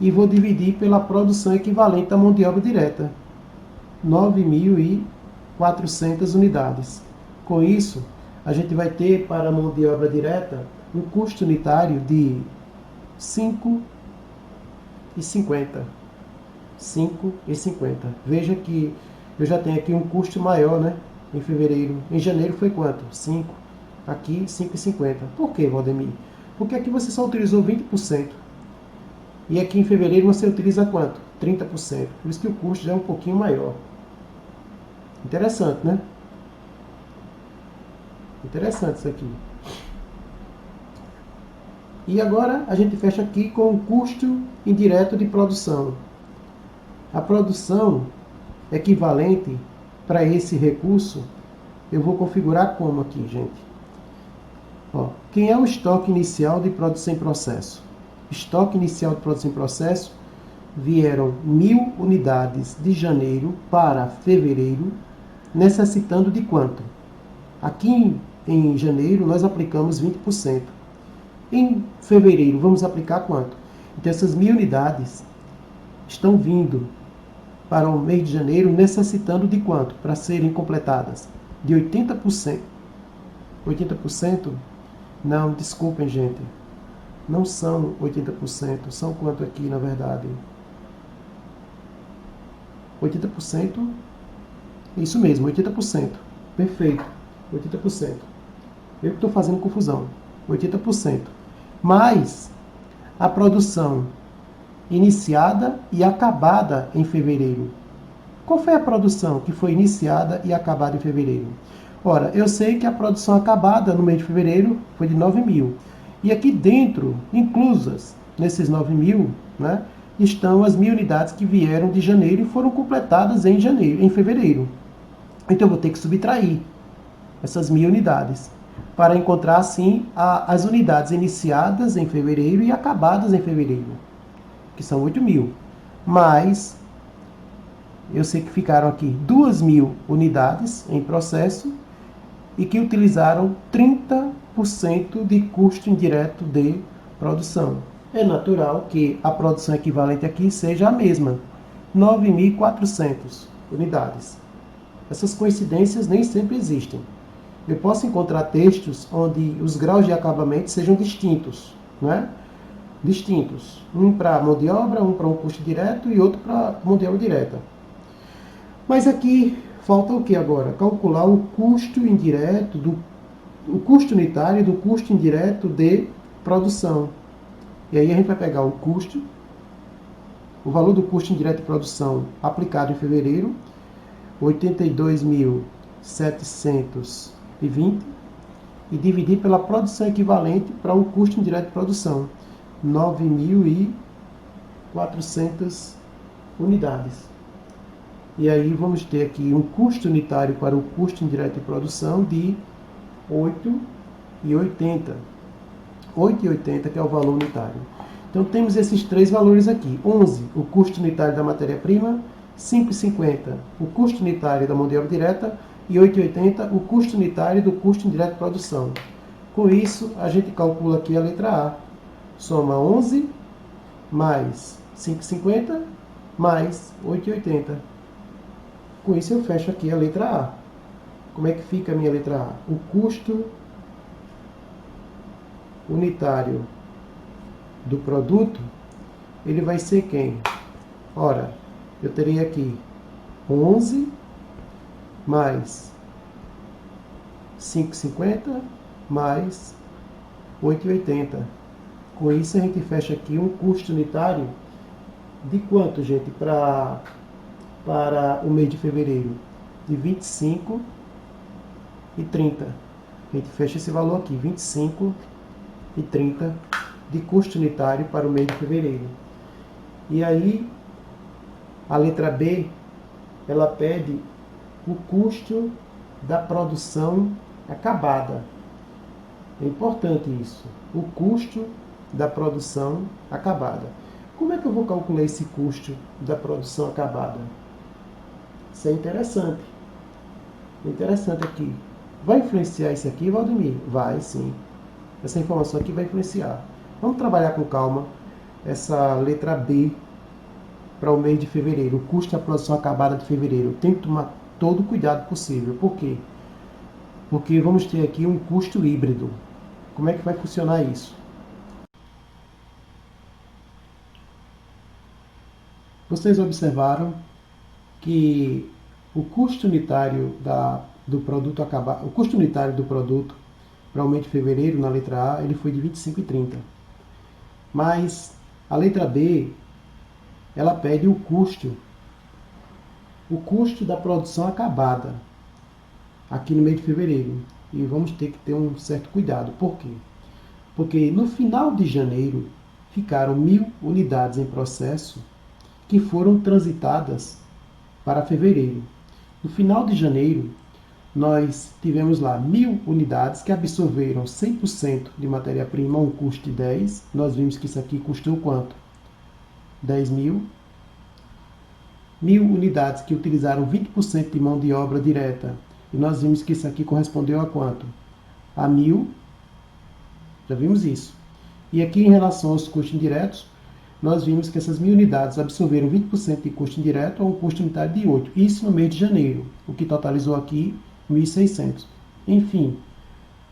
e vou dividir pela produção equivalente da mão de obra direta, 9.400 unidades. Com isso, a gente vai ter para a mão de obra direta um custo unitário de 5,50. 5,50. Veja que eu já tenho aqui um custo maior, né? Em fevereiro. Em janeiro foi quanto? 5. Aqui, 5,50. Por que, Valdemir? Porque aqui você só utilizou 20%. E aqui em fevereiro você utiliza quanto? 30%. Por isso que o custo já é um pouquinho maior. Interessante, né? Interessante isso aqui. E agora a gente fecha aqui com o custo indireto de produção. A produção equivalente para esse recurso, eu vou configurar como aqui, gente? Ó, quem é o estoque inicial de produtos em processo? Estoque inicial de produtos em processo vieram 1.000 unidades de janeiro para fevereiro, necessitando de quanto? Aqui em janeiro nós aplicamos 20%. Em fevereiro vamos aplicar quanto? Então essas 1.000 unidades estão vindo para o mês de janeiro necessitando de quanto? Para serem completadas? De 80%. 80%? Não, desculpem, gente. Não são 80%. São quanto aqui, na verdade? 80%? Isso mesmo, 80%. Perfeito. 80%. Eu que estou fazendo confusão. 80%. Mais a produção iniciada e acabada em fevereiro. Qual foi a produção que foi iniciada e acabada em fevereiro? Ora, eu sei que a produção acabada no mês de fevereiro foi de 9.000. E aqui dentro, inclusas nesses 9.000, né, estão as 1.000 unidades que vieram de janeiro e foram completadas em fevereiro. Então eu vou ter que subtrair essas 1.000 unidades para encontrar assim as unidades iniciadas em fevereiro e acabadas em fevereiro, que são 8.000. Mas eu sei que ficaram aqui 2.000 unidades em processo e que utilizaram 30% de custo indireto de produção. É natural que a produção equivalente aqui seja a mesma, 9.400 unidades. Essas coincidências nem sempre existem. Eu posso encontrar textos onde os graus de acabamento sejam distintos, né? Distintos. Um para mão de obra, um para um custo direto e outro para mão de obra direta. Mas aqui falta o que agora? Calcular o custo indireto, o custo unitário do custo indireto de produção. E aí a gente vai pegar o custo, o valor do custo indireto de produção aplicado em fevereiro, 82.000 720 e dividir pela produção equivalente para o custo indireto de produção, 9.400 unidades. E aí vamos ter aqui um custo unitário para o custo indireto de produção de 8,80. 8,80 que é o valor unitário. Então temos esses três valores aqui. 11, o custo unitário da matéria-prima, 5,50 o custo unitário da mão de obra direta e 8,80 o custo unitário do custo indireto de produção. Com isso, a gente calcula aqui a letra A. Soma 11 mais 5,50 mais 8,80. Com isso eu fecho aqui a letra A. Como é que fica a minha letra A? O custo unitário do produto, ele vai ser quem? Ora, eu teria aqui 11 mais 5,50 mais 8,80. Com isso a gente fecha aqui um custo unitário de quanto, gente, para o mês de fevereiro? De 25,30. A gente fecha esse valor aqui, 25,30 de custo unitário para o mês de fevereiro. E aí, a letra B, ela pede o custo da produção acabada. É importante isso. O custo da produção acabada. Como é que eu vou calcular esse custo da produção acabada? Isso é interessante. Interessante aqui. Vai influenciar isso aqui, Valdemir? Vai, sim. Essa informação aqui vai influenciar. Vamos trabalhar com calma essa letra B para o mês de fevereiro. O custo da produção acabada de fevereiro. Tem que tomar todo o cuidado possível. Por quê? Porque vamos ter aqui um custo híbrido. Como é que vai funcionar isso? Vocês observaram que o custo unitário do produto acabado, o custo unitário do produto para o mês de fevereiro, na letra A, ele foi de 25,30. Mas a letra B, ela pede o custo da produção acabada aqui no mês de fevereiro. E vamos ter que ter um certo cuidado. Por quê? Porque no final de janeiro ficaram 1.000 unidades em processo que foram transitadas para fevereiro. No final de janeiro, nós tivemos lá 1.000 unidades que absorveram 100% de matéria-prima a um custo de 10. Nós vimos que isso aqui custou quanto? 10.000. 1.000 unidades que utilizaram 20% de mão de obra direta. E nós vimos que isso aqui correspondeu a quanto? A 1.000. Já vimos isso. E aqui em relação aos custos indiretos, nós vimos que essas 1.000 unidades absorveram 20% de custo indireto a um custo unitário de 8. Isso no mês de janeiro, o que totalizou aqui 1.600. Enfim,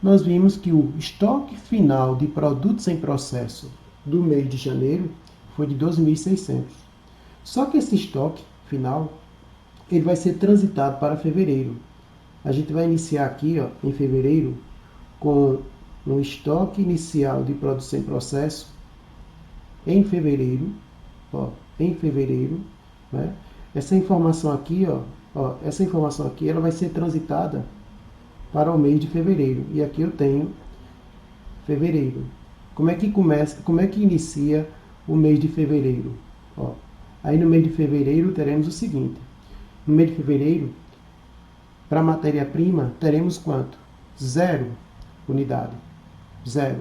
nós vimos que o estoque final de produtos em processo do mês de janeiro foi de 12.600. Só que esse estoque final, ele vai ser transitado para fevereiro. A gente vai iniciar aqui, ó, em fevereiro, com um estoque inicial de produtos em processo em fevereiro, né? Essa informação aqui, essa informação aqui, ela vai ser transitada para o mês de fevereiro. E aqui eu tenho fevereiro. Como é que começa, como é que inicia o mês de fevereiro? Aí no mês de fevereiro teremos o seguinte. No mês de fevereiro, para a matéria-prima, teremos quanto? 0 unidade. 0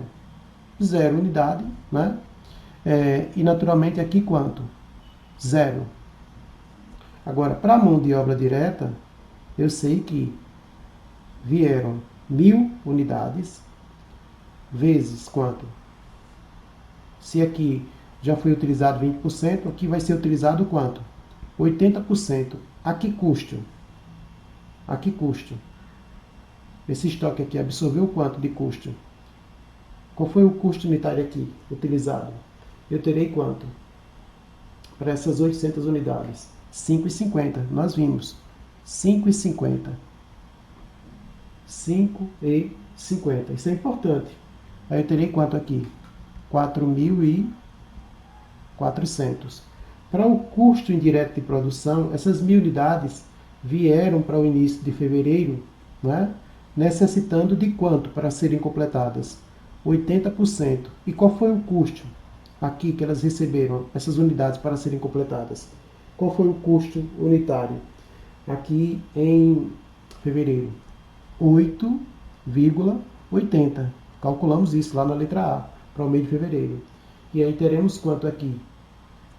unidade, né? E naturalmente aqui quanto? 0. Agora, para a mão de obra direta, eu sei que vieram 1.000 unidades vezes quanto? Se aqui já foi utilizado 20%, aqui vai ser utilizado quanto? 80%. A que custo? A que custo? Esse estoque aqui absorveu quanto de custo? Qual foi o custo unitário aqui utilizado? Eu terei quanto? Para essas 800 unidades. 5,50. Nós vimos. 5,50. 5,50. Isso é importante. Aí eu terei quanto aqui? 4.400. Para o custo indireto de produção, essas 1.000 unidades vieram para o início de fevereiro, né, necessitando de quanto para serem completadas? 80%. E qual foi o custo aqui que elas receberam, essas unidades para serem completadas? Qual foi o custo unitário aqui em fevereiro? 8,80. Calculamos isso lá na letra A, para o mês de fevereiro. E aí teremos quanto aqui?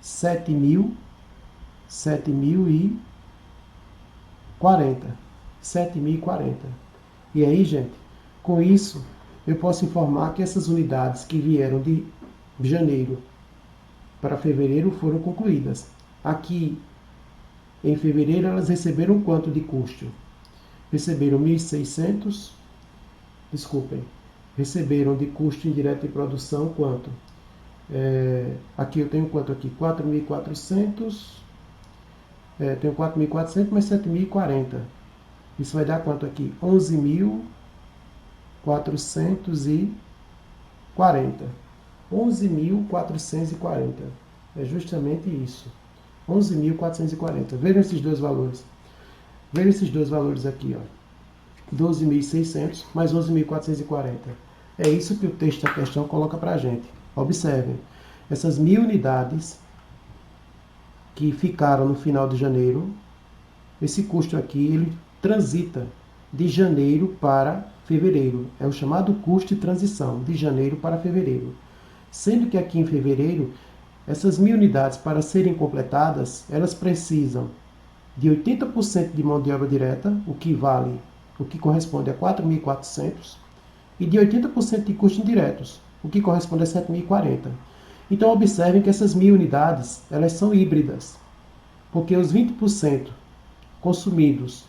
7.040. 7.040. E aí, gente, com isso, eu posso informar que essas unidades que vieram de janeiro para fevereiro foram concluídas. Aqui, em fevereiro, elas receberam quanto de custo? Receberam 1.600, desculpem, receberam de custo indireto de produção quanto? Aqui eu tenho quanto aqui? 4.400, tenho 4.400 mais 7.040. Isso vai dar quanto aqui? 11.440. 11.440. É justamente isso. 11.440. Vejam esses dois valores. Vejam esses dois valores aqui, ó. 12.600 mais 11.440. É isso que o texto da questão coloca para a gente. Observem, essas 1.000 unidades que ficaram no final de janeiro, esse custo aqui, ele transita de janeiro para fevereiro. É o chamado custo de transição, de janeiro para fevereiro. Sendo que aqui em fevereiro, essas 1.000 unidades, para serem completadas, elas precisam de 80% de mão de obra direta, o que corresponde a 4.400, e de 80% de custos indiretos, o que corresponde a 7.040. Então, observem que essas 1.000 unidades, elas são híbridas, porque os 20% consumidos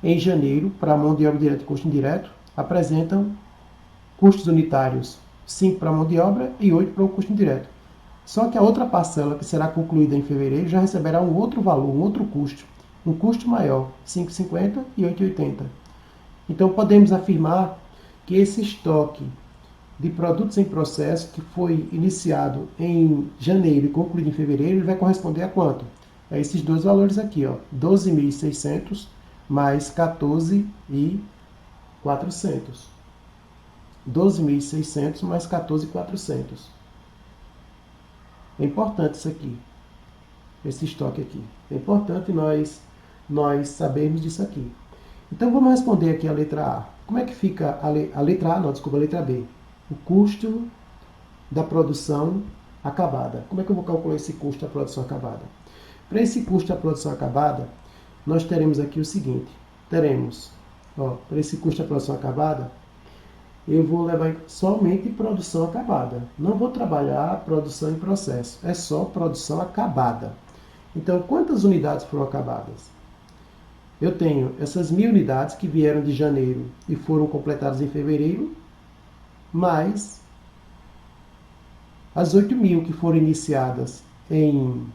em janeiro para a mão de obra direta e custo indireto apresentam custos unitários 5 para a mão de obra e 8 para o custo indireto. Só que a outra parcela, que será concluída em fevereiro, já receberá um outro valor, um outro custo, um custo maior, 5,50 e 8,80. Então, podemos afirmar que esse estoque de produtos em processo, que foi iniciado em janeiro e concluído em fevereiro, ele vai corresponder a quanto? A esses dois valores aqui, ó, 12.600 mais 14.400. 12.600 mais 14.400. É importante isso aqui, esse estoque aqui. É importante nós sabermos disso aqui. Então vamos responder aqui a letra A. Como é que fica a letra A? Não, desculpa, a letra B. O custo da produção acabada. Como é que eu vou calcular esse custo da produção acabada? Para esse custo da produção acabada, nós teremos aqui o seguinte. Teremos, para esse custo da produção acabada, eu vou levar somente produção acabada. Não vou trabalhar produção em processo. É só produção acabada. Então, quantas unidades foram acabadas? Eu tenho essas 1.000 unidades que vieram de janeiro e foram completadas em fevereiro, mais as 8.000 que foram iniciadas em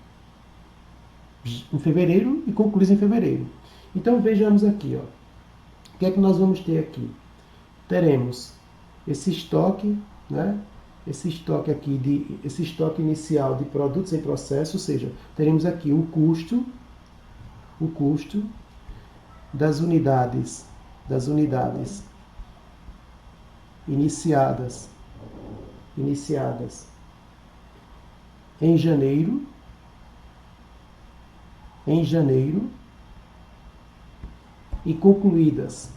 fevereiro e concluídas em fevereiro. Então, vejamos aqui. O que é que nós vamos ter aqui? Teremos esse estoque, né? Esse estoque aqui, esse estoque inicial de produtos em processo, ou seja, teremos aqui o custo das unidades iniciadas em janeiro e concluídas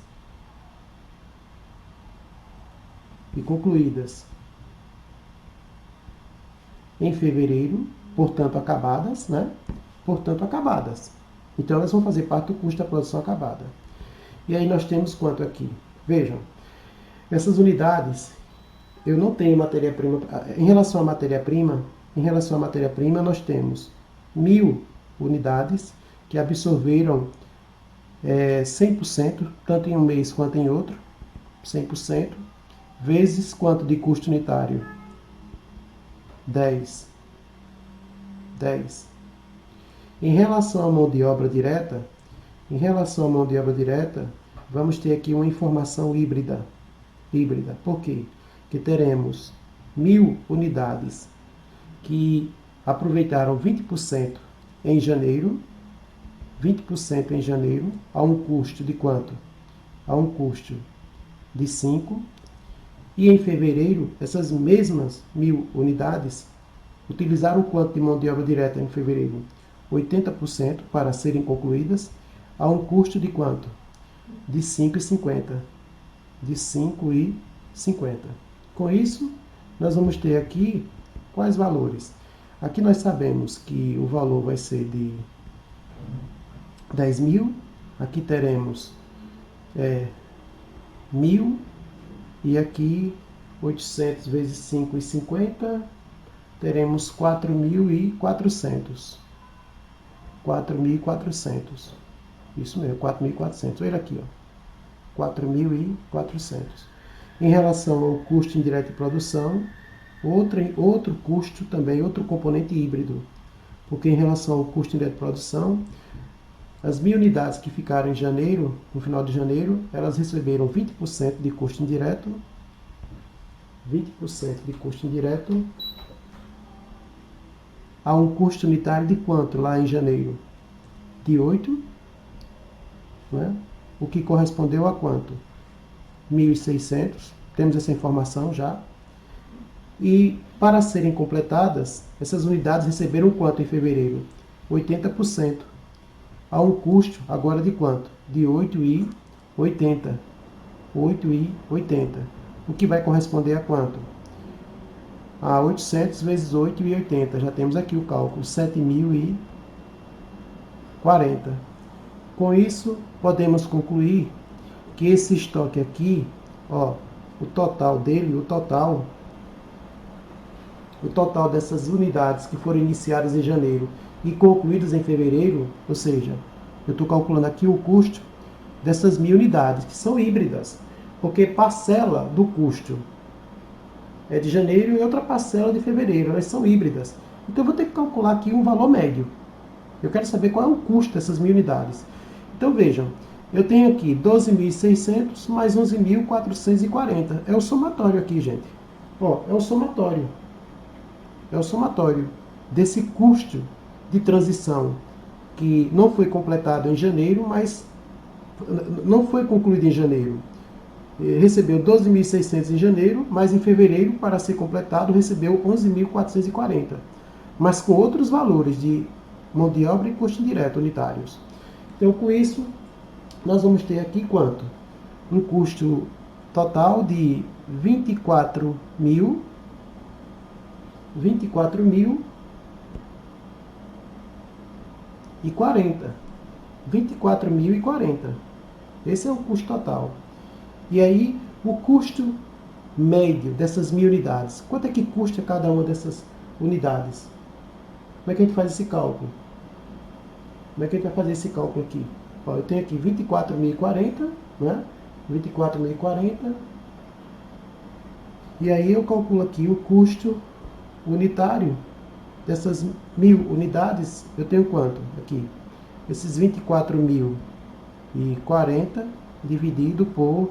em fevereiro, portanto acabadas, né? Portanto acabadas. Então elas vão fazer parte do custo da produção acabada. E aí nós temos quanto aqui? Vejam, essas unidades, eu não tenho matéria-prima. Em relação à matéria-prima, nós temos 1.000 unidades que absorveram 100%, tanto em um mês quanto em outro, 100%, vezes quanto de custo unitário? 10. Em relação à mão de obra direta, vamos ter aqui uma informação híbrida. Por quê? Porque teremos 1.000 unidades que aproveitaram 20% em janeiro 20% em janeiro, a um custo de quanto? A um custo de 5. E em fevereiro, essas mesmas 1.000 unidades utilizaram quanto de mão de obra direta em fevereiro? 80% para serem concluídas, a um custo de quanto? De 5,50. De 5,50. Com isso, nós vamos ter aqui quais valores? Aqui nós sabemos que o valor vai ser de 10.000. Aqui teremos 1.000. E aqui 800 vezes 5,50. Teremos 4.400. 4.400. Isso mesmo, 4.400. Olha aqui, ó. 4.400. Em relação ao custo indireto de produção, outro custo também, outro componente híbrido. Porque em relação ao custo indireto de produção, as 1.000 unidades que ficaram em janeiro, no final de janeiro, elas receberam 20% de custo indireto. 20% de custo indireto a um custo unitário de quanto lá em janeiro? De 8, né? O que correspondeu a quanto? 1.600, temos essa informação já. E para serem completadas, essas unidades receberam quanto em fevereiro? 80%, a um custo agora de quanto? De 8,80. 8,80. O que vai corresponder a quanto? A 800 vezes 8,80. Já temos aqui o cálculo, 7.040. Com isso, podemos concluir que esse estoque aqui, ó, o total dele, o total dessas unidades que foram iniciadas em janeiro e concluídas em fevereiro, ou seja, eu estou calculando aqui o custo dessas 1.000 unidades, que são híbridas, porque parcela do custo é de janeiro e outra parcela de fevereiro, elas são híbridas. Então eu vou ter que calcular aqui um valor médio. Eu quero saber qual é o custo dessas 1.000 unidades. Então vejam, eu tenho aqui 12.600 mais 11.440. É o somatório aqui, gente. Ó, é o somatório. É o somatório desse custo de transição que não foi completado em janeiro, mas não foi concluído em janeiro. Recebeu 12.600 em janeiro, mas em fevereiro, para ser completado, recebeu 11.440. Mas com outros valores de mão de obra e custo indireto unitários. Então, com isso, nós vamos ter aqui quanto? Um custo total de 24.040. 24.040. Esse é o custo total. E aí, o custo médio dessas 1.000 unidades. Quanto é que custa cada uma dessas unidades? Como é que a gente faz esse cálculo? Como é que a gente vai fazer esse cálculo aqui? Ó, eu tenho aqui 24.040, né? 24.040. E aí eu calculo aqui o custo unitário dessas 1.000 unidades. Eu tenho quanto aqui? Esses 24.040 dividido por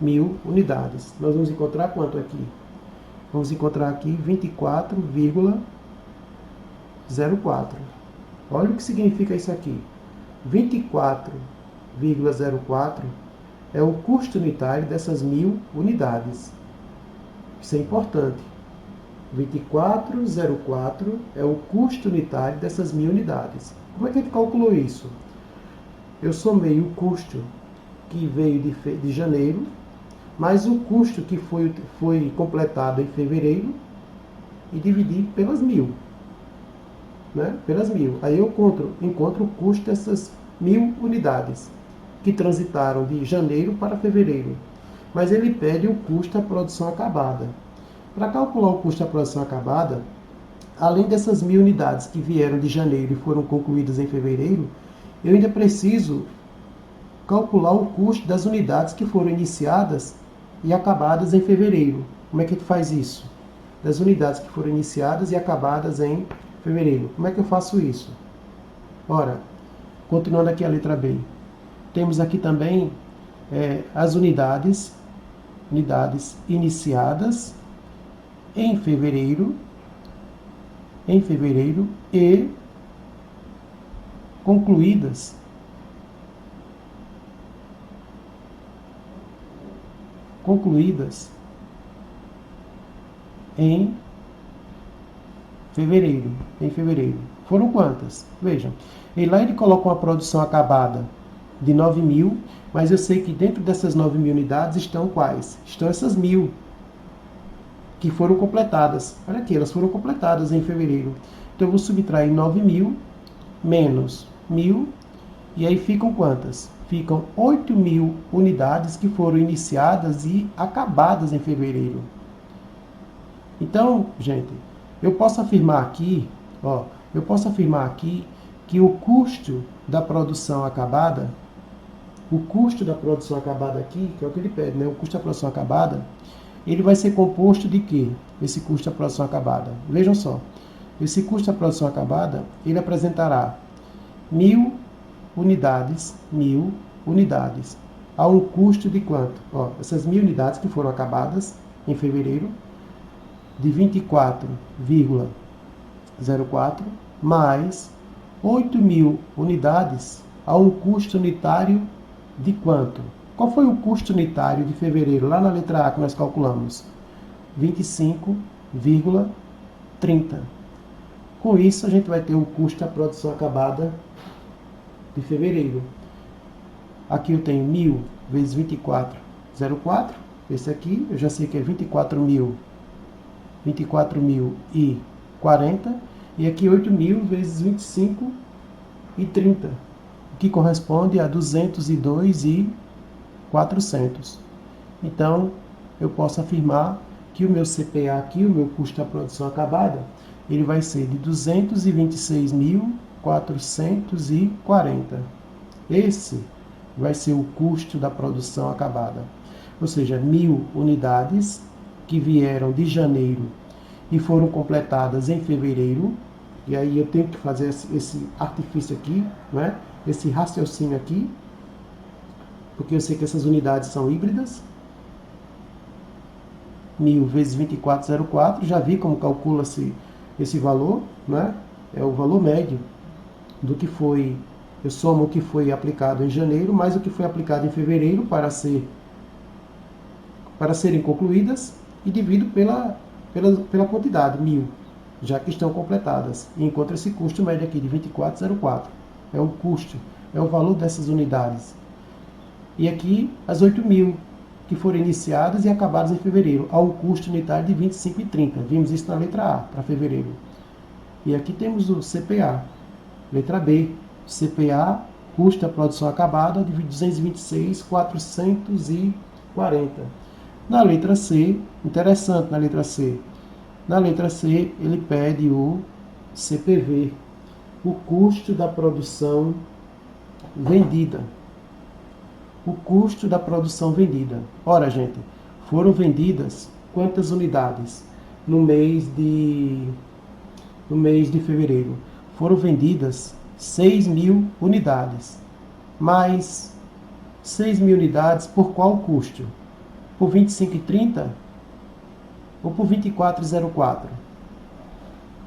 1.000 unidades. Nós vamos encontrar quanto aqui? Vamos encontrar aqui 24,04. Olha o que significa isso aqui. 24,04 é o custo unitário dessas 1.000 unidades. Isso é importante. 24,04 é o custo unitário dessas 1.000 unidades. Como é que a gente calculou isso? Eu somei o custo que veio de janeiro, mais o custo que foi completado em fevereiro e dividi pelas 1.000. Né? Pelas 1.000. Aí eu encontro o custo dessas 1.000 unidades que transitaram de janeiro para fevereiro. Mas ele pede o custo da produção acabada. Para calcular o custo da produção acabada, além dessas 1.000 unidades que vieram de janeiro e foram concluídas em fevereiro, eu ainda preciso calcular o custo das unidades que foram iniciadas e acabadas em fevereiro. Como é que a gente faz isso? Das unidades que foram iniciadas e acabadas em fevereiro. Como é que eu faço isso? Ora, continuando aqui a letra B. Temos aqui também as unidades iniciadas em fevereiro e concluídas em fevereiro. Foram quantas? Vejam, lá ele coloca uma produção acabada de 9.000, mas eu sei que dentro dessas 9.000 unidades estão quais? Estão essas 1.000 que foram completadas. Olha aqui, elas foram completadas em fevereiro. Então eu vou subtrair 9.000 menos 1.000, e aí ficam quantas? Ficam 8.000 unidades que foram iniciadas e acabadas em fevereiro. Então, gente, eu posso afirmar aqui que o custo da produção acabada, aqui, que é o que ele pede, né? O custo da produção acabada, ele vai ser composto de quê? Esse custo da produção acabada. Vejam só, esse custo da produção acabada, ele apresentará 1.000 unidades, a um custo de quanto? Ó, essas 1.000 unidades que foram acabadas em fevereiro, de 24,04, mais 8.000 unidades a um custo unitário de quanto? Qual foi o custo unitário de fevereiro, lá na letra A que nós calculamos? 25,30. Com isso, a gente vai ter o custo da produção acabada de fevereiro. Aqui eu tenho 1.000 vezes 24,04. Esse aqui, eu já sei que é 24.040. E aqui 8.000 vezes 25,30, que corresponde a 202.400. Então, eu posso afirmar que o meu CPA aqui, o meu custo da produção acabada, ele vai ser de 226.440. Esse vai ser o custo da produção acabada. Ou seja, 1.000 unidades que vieram de janeiro e foram completadas em fevereiro. E aí eu tenho que fazer esse artifício aqui, né? Esse raciocínio aqui, porque eu sei que essas unidades são híbridas. 1.000 vezes 24,04, já vi como calcula-se esse valor, né? É o valor médio do que foi, eu somo o que foi aplicado em janeiro, mais o que foi aplicado em fevereiro para serem concluídas, e divido pela quantidade, 1.000, já que estão completadas. E encontro esse custo médio aqui de 24,04. É o custo, é o valor dessas unidades. E aqui as 8.000 que foram iniciadas e acabadas em fevereiro, a um custo unitário de 25,30. Vimos isso na letra A, para fevereiro. E aqui temos o CPA. Letra B, CPA, custo da produção acabada, de 226.440. Na letra C, interessante na letra C. Na letra C, ele pede o CPV, o custo da produção vendida. O custo da produção vendida. Ora, gente, foram vendidas quantas unidades no mês de fevereiro? Foram vendidas 6.000 unidades. Mais 6.000 unidades por qual custo? Por 25,30 ou por 24,04?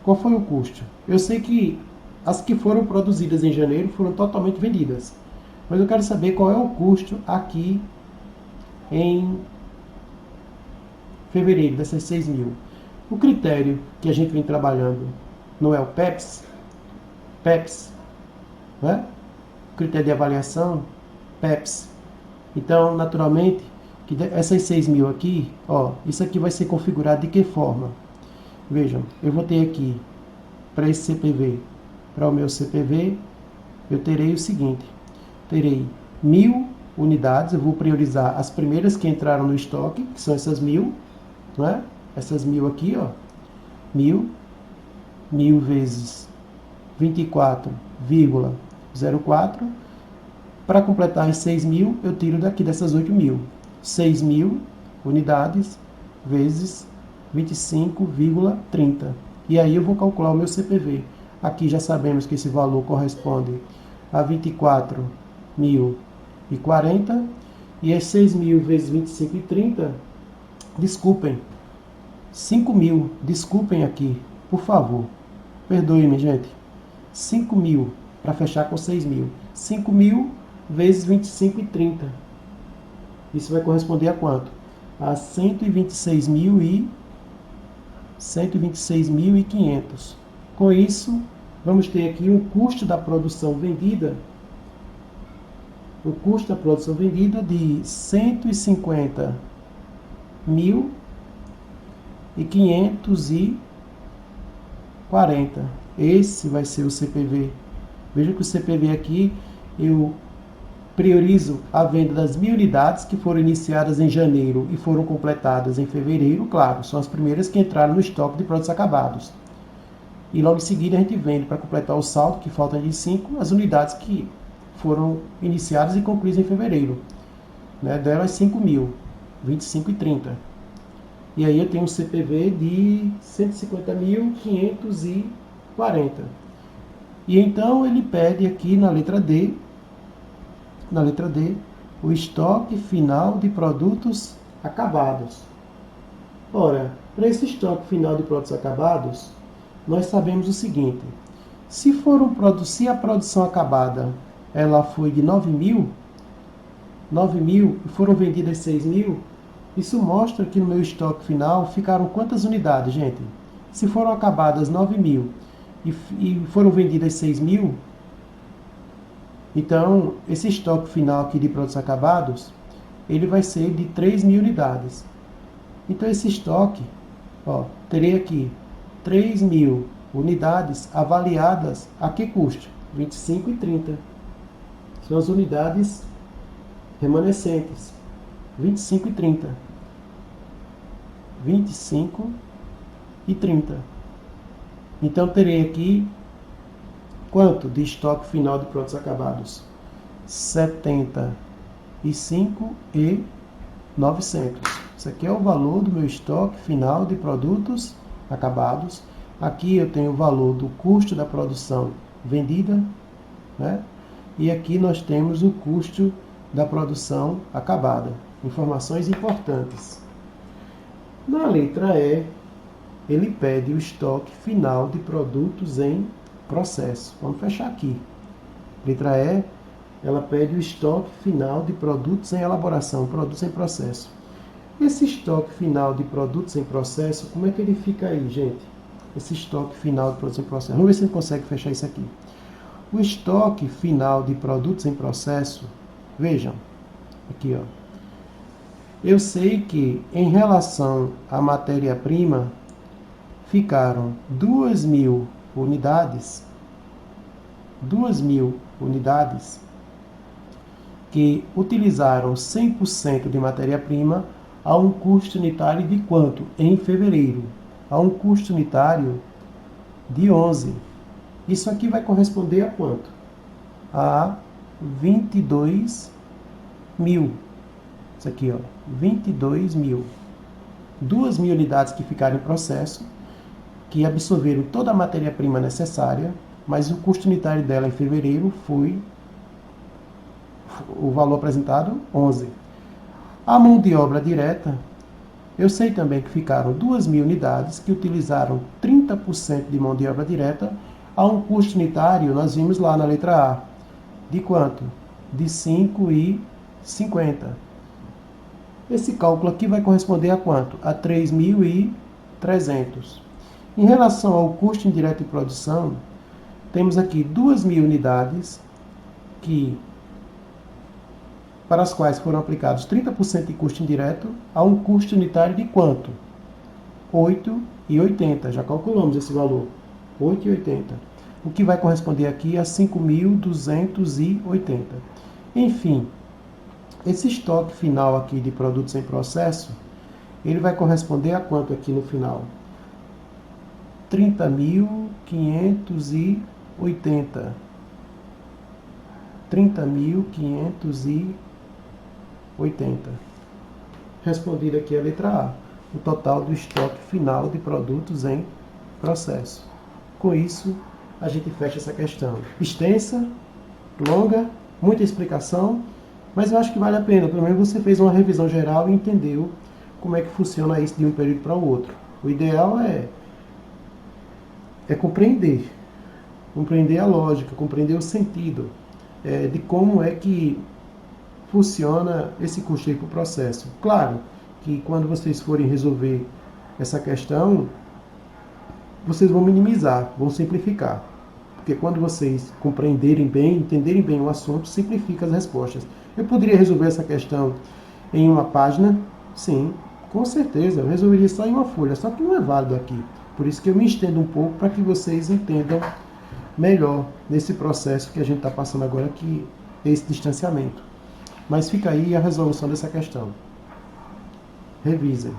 Qual foi o custo? Eu sei que as que foram produzidas em janeiro foram totalmente vendidas. Mas eu quero saber qual é o custo aqui em fevereiro, dessas 6.000. O critério que a gente vem trabalhando não é o PEPS? PEPS, né? O critério de avaliação, PEPS. Então, naturalmente, que essas 6.000 aqui, ó, isso aqui vai ser configurado de que forma? Vejam, eu vou ter aqui, para esse CPV, para o meu CPV, eu terei o seguinte: terei 1.000 unidades, eu vou priorizar as primeiras que entraram no estoque, que são essas 1.000, né? Essas 1.000 aqui, ó, 1.000 vezes 24,04. Para completar as 6.000, eu tiro daqui dessas 8.000. 6.000 unidades vezes 25,30. E aí eu vou calcular o meu CPV. Aqui já sabemos que esse valor corresponde a 24.040. E as 6.000 vezes 25,30, desculpem, 5.000, desculpem aqui, por favor. Perdoe-me, gente. 5.000 para fechar com 6.000. 5.000 vezes 25,30. Isso vai corresponder a quanto? A 126.500. Com isso, vamos ter aqui um custo da produção vendida, de 150.540. Esse vai ser o CPV. Veja que o CPV aqui, eu priorizo a venda das 1.000 unidades que foram iniciadas em janeiro e foram completadas em fevereiro. Claro, são as primeiras que entraram no estoque de produtos acabados. E logo em seguida a gente vende, para completar o saldo, que falta de 5, as unidades que foram iniciadas e concluídas em fevereiro. Delas 5.000, 25,30. E aí eu tenho um CPV de 150.540. E então ele pede aqui na letra D, o estoque final de produtos acabados. Ora, para esse estoque final de produtos acabados, nós sabemos o seguinte: se a produção acabada ela foi de 9.000 e foram vendidas 6.000, isso mostra que no meu estoque final ficaram quantas unidades, gente? Se foram acabadas 9.000 e foram vendidas 6.000, então esse estoque final aqui de produtos acabados, ele vai ser de 3.000 unidades. Então esse estoque, terei aqui 3.000 unidades avaliadas a que custo? 25,30. São as unidades remanescentes. 25,30. 25,30. Então terei aqui quanto de estoque final de produtos acabados? 75.900. Isso aqui é o valor do meu estoque final de produtos acabados. Aqui eu tenho o valor do custo da produção vendida, E aqui nós temos o custo da produção acabada. Informações importantes. Na letra E, ele pede o estoque final de produtos em processo. Vamos fechar aqui. Letra E, ela pede o estoque final de produtos em elaboração, produtos em processo. Esse estoque final de produtos em processo, como é que ele fica aí, gente? Esse estoque final de produtos em processo. Vamos ver se a gente consegue fechar isso aqui. O estoque final de produtos em processo, vejam, aqui eu sei que em relação à matéria-prima, ficaram 2.000 unidades, que utilizaram 100% de matéria-prima a um custo unitário de quanto? Em fevereiro, a um custo unitário de 11. Isso aqui vai corresponder a quanto? A 22.000. Isso aqui, 22.000. 2.000 unidades que ficaram em processo, que absorveram toda a matéria-prima necessária, mas o custo unitário dela em fevereiro foi o valor apresentado, 11. A mão de obra direta, eu sei também que ficaram 2.000 unidades que utilizaram 30% de mão de obra direta a um custo unitário, nós vimos lá na letra A, de quanto? De 5,50. Esse cálculo aqui vai corresponder a quanto? A 3.300. Em relação ao custo indireto de produção, temos aqui 2.000 unidades para as quais foram aplicados 30% de custo indireto a um custo unitário de quanto? 8,80. Já calculamos esse valor. 8,80. O que vai corresponder aqui a 5.280. Enfim, esse estoque final aqui de produtos em processo, ele vai corresponder a quanto aqui no final? 30.580. 30.580. Respondida aqui a letra A, o total do estoque final de produtos em processo. Com isso, a gente fecha essa questão. Extensa, longa, muita explicação, mas eu acho que vale a pena. Pelo menos você fez uma revisão geral e entendeu como é que funciona isso de um período para o outro. O ideal é compreender. compreender a lógica, compreender o sentido de como é que funciona esse custeio para o processo. Claro que quando vocês forem resolver essa questão, vocês vão minimizar, vão simplificar. Porque quando vocês compreenderem bem, entenderem bem o assunto, simplifica as respostas. Eu poderia resolver essa questão em uma página? Sim, com certeza. Eu resolveria só em uma folha, só que não é válido aqui. Por isso que eu me estendo um pouco para que vocês entendam melhor nesse processo que a gente está passando agora, que é esse distanciamento. Mas fica aí a resolução dessa questão. Revisem.